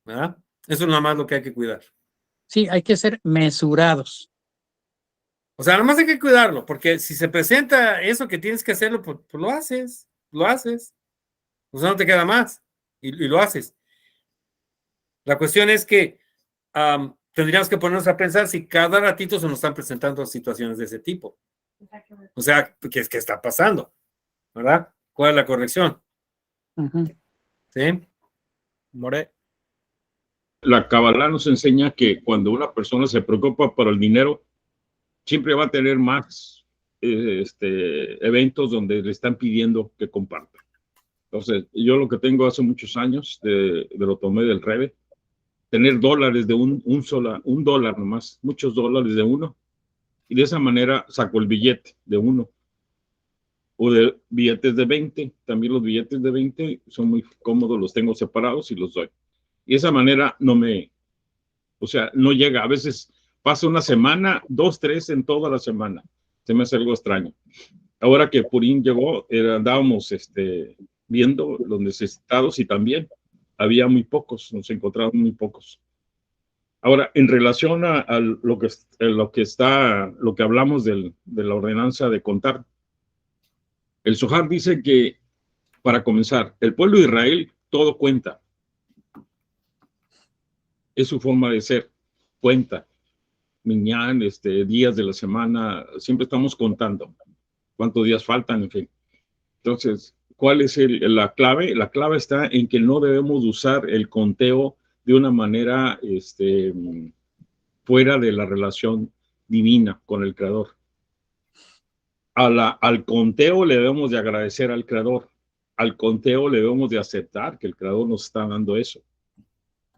¿verdad? Eso es nada más lo que hay que cuidar. Sí, hay que ser mesurados. O sea, nada más hay que cuidarlo, porque si se presenta eso que tienes que hacerlo, pues lo haces. O sea, no te queda más y lo haces. La cuestión es que tendríamos que ponernos a pensar si cada ratito se nos están presentando situaciones de ese tipo. O sea, ¿qué está pasando? ¿Verdad? ¿Cuál es la corrección? ¿Sí? More. La Kabbalah nos enseña que cuando una persona se preocupa por el dinero, siempre va a tener más eventos donde le están pidiendo que comparta. Entonces, yo lo que tengo hace muchos años, lo tomé del Rebbe, tener dólares de un dólar nomás, muchos dólares de uno, y de esa manera saco el billete de uno. o de billetes de 20. También los billetes de 20 son muy cómodos, los tengo separados y los doy. Y de esa manera o sea, no llega. A veces pasa una semana, 2, 3 en toda la semana. Se me hace algo extraño. Ahora que Purim llegó, andábamos viendo los necesitados y también había muy pocos, nos encontramos muy pocos. Ahora, en relación a lo que hablamos de la ordenanza de contar, el Zohar dice que, para comenzar, el pueblo de Israel todo cuenta. Es su forma de ser, cuenta. Minyan, días de la semana, siempre estamos contando cuántos días faltan, en fin. Entonces, ¿cuál es la clave? La clave está en que no debemos usar el conteo de una manera fuera de la relación divina con el Creador. Al conteo le debemos de agradecer al Creador. Al conteo le debemos de aceptar que el Creador nos está dando eso.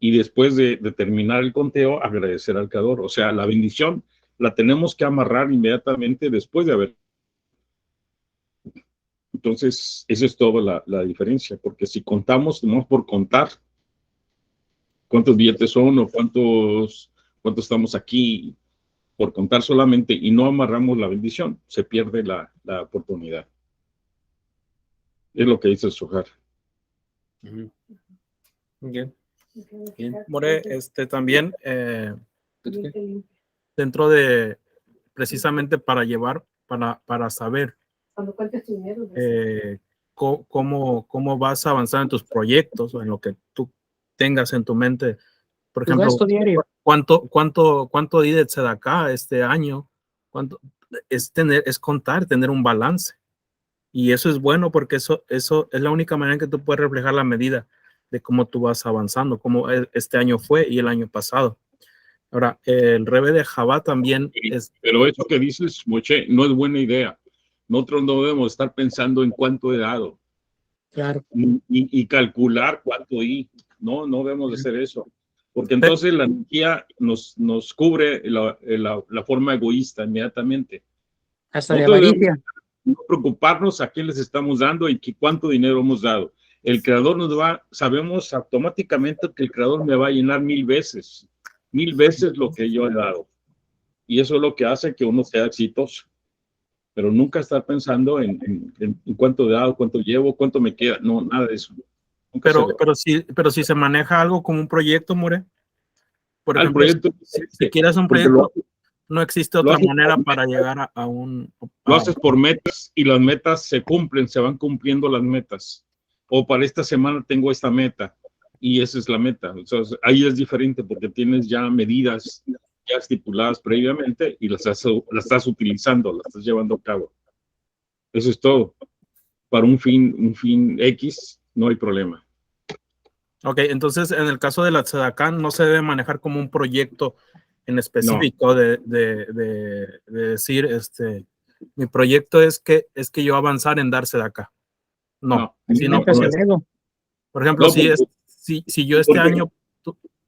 Y después de terminar el conteo, agradecer al Creador. O sea, la bendición la tenemos que amarrar inmediatamente después de haber. Entonces, esa es toda la diferencia, porque si contamos, nomás por contar cuántos billetes son o cuántos estamos aquí, por contar solamente y no amarramos la bendición, se pierde la oportunidad. Es lo que dice el Zohar. Bien. More, también dentro de precisamente para saber cómo vas a avanzar en tus proyectos o en lo que tú tengas en tu mente. Por ejemplo, ¿cuánto di de tzedakah este año? ¿Cuánto? Es contar, tener un balance. Y eso es bueno porque eso es la única manera en que tú puedes reflejar la medida de cómo tú vas avanzando, cómo este año fue y el año pasado. Ahora, el Rebbe de Chabad también es... Pero eso que dices, Moche, no es buena idea. Nosotros no debemos estar pensando en cuánto he dado. Claro. Y calcular cuánto di. No debemos de hacer eso. Porque entonces la energía nos cubre la forma egoísta inmediatamente. Hasta de avaricia. No preocuparnos a quién les estamos dando y cuánto dinero hemos dado. El Creador sabemos automáticamente que el Creador me va a llenar 1000 veces lo que yo he dado. Y eso es lo que hace que uno sea exitoso. Pero nunca estar pensando en cuánto he dado, cuánto llevo, cuánto me queda. No, nada de eso. Pero si se maneja algo como un proyecto, More, por ejemplo, proyecto, si quieres un proyecto, no existe otra manera para llegar a un... Lo haces por metas y las metas se cumplen, se van cumpliendo las metas. O para esta semana tengo esta meta y esa es la meta. Entonces, ahí es diferente porque tienes ya medidas ya estipuladas previamente y las estás utilizando, las estás llevando a cabo. Eso es todo. Para un fin X no hay problema. Ok, entonces en el caso de la tzedakah no se debe manejar como un proyecto en específico de decir, mi proyecto es que yo avanzar en dar tzedakah. No. Por ejemplo, si yo este año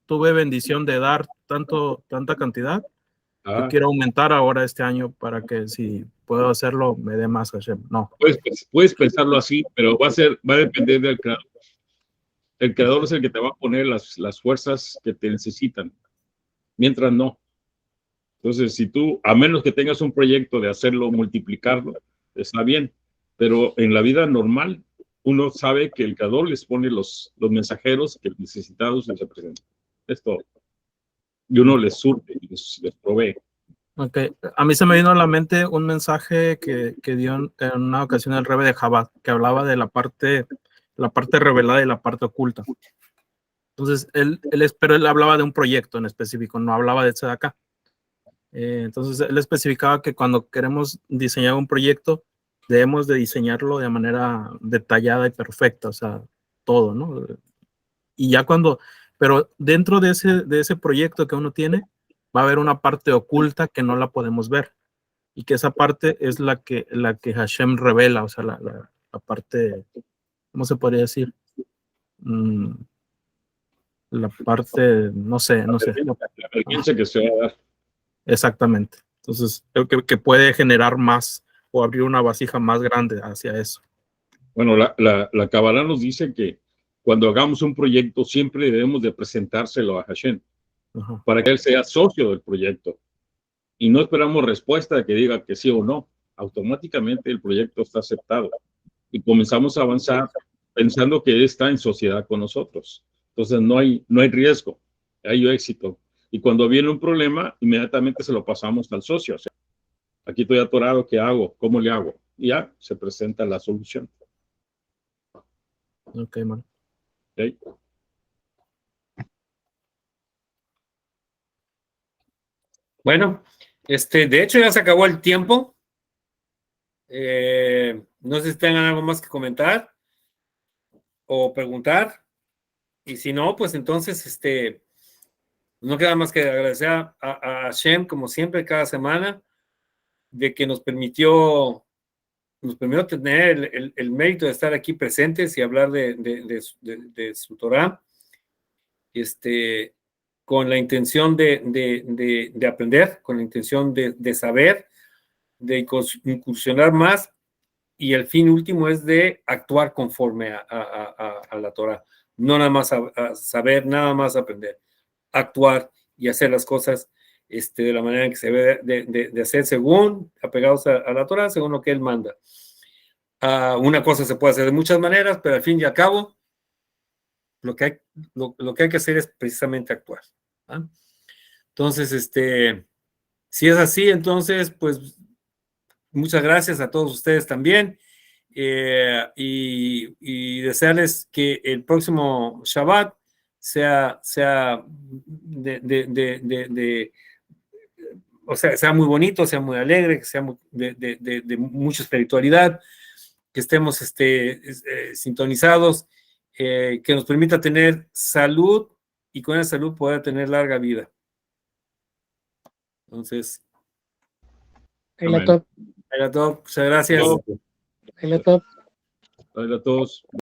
tuve bendición de dar tanta cantidad, yo quiero aumentar ahora este año para que si puedo hacerlo me dé más Hashem. No. Puedes pensarlo así, pero va a depender del creador. El creador es el que te va a poner las fuerzas que te necesitan. Mientras no. Entonces, si tú, a menos que tengas un proyecto de hacerlo, multiplicarlo, está bien. Pero en la vida normal, uno sabe que el creador les pone los mensajeros que los necesitados les representan. Es todo. Y uno les surte y les provee. Ok. A mí se me vino a la mente un mensaje que dio en una ocasión el Rebbe de Chabad, que hablaba de la parte revelada y la parte oculta. Entonces, pero él hablaba de un proyecto en específico, no hablaba de tzedakah. Entonces, él especificaba que cuando queremos diseñar un proyecto, debemos de diseñarlo de manera detallada y perfecta, o sea, todo, ¿no? Y ya pero dentro de ese proyecto que uno tiene, va a haber una parte oculta que no la podemos ver. Y que esa parte es la que Hashem revela, o sea, la parte, ¿cómo se podría decir? La parte, no sé. La experiencia que se va a dar. Exactamente. Entonces, creo que puede generar más o abrir una vasija más grande hacia eso. Bueno, la Kabbalah nos dice que cuando hagamos un proyecto siempre debemos de presentárselo a Hashem para que él sea socio del proyecto. Y no esperamos respuesta de que diga que sí o no. Automáticamente el proyecto está aceptado. Y comenzamos a avanzar pensando que él está en sociedad con nosotros. Entonces no hay riesgo, hay éxito. Y cuando viene un problema, inmediatamente se lo pasamos al socio. O sea, aquí estoy atorado, ¿qué hago? ¿Cómo le hago? Y ya se presenta la solución. Ok, man. ¿Okay? Bueno, de hecho ya se acabó el tiempo. No sé si tengan algo más que comentar o preguntar. Y si no, pues entonces, no queda más que agradecer a Hashem, como siempre, cada semana, de que nos permitió tener el mérito de estar aquí presentes y hablar de su Torah, con la intención de aprender, con la intención de saber, de incursionar más, y el fin último es de actuar conforme a la Torah. No nada más a saber, nada más aprender, actuar y hacer las cosas de la manera en que se debe de hacer, según, apegados a la Torah, según lo que él manda. Una cosa se puede hacer de muchas maneras, pero al fin y al cabo, lo que hay que hacer es precisamente actuar. ¿Ah? Entonces, si es así, entonces, pues, muchas gracias a todos ustedes también, y desearles que el próximo Shabbat sea o sea, sea muy bonito, sea muy alegre, que sea de mucha espiritualidad, que estemos sintonizados, que nos permita tener salud y con esa salud poder tener larga vida. Entonces, Top. muchas gracias. Top. A todos.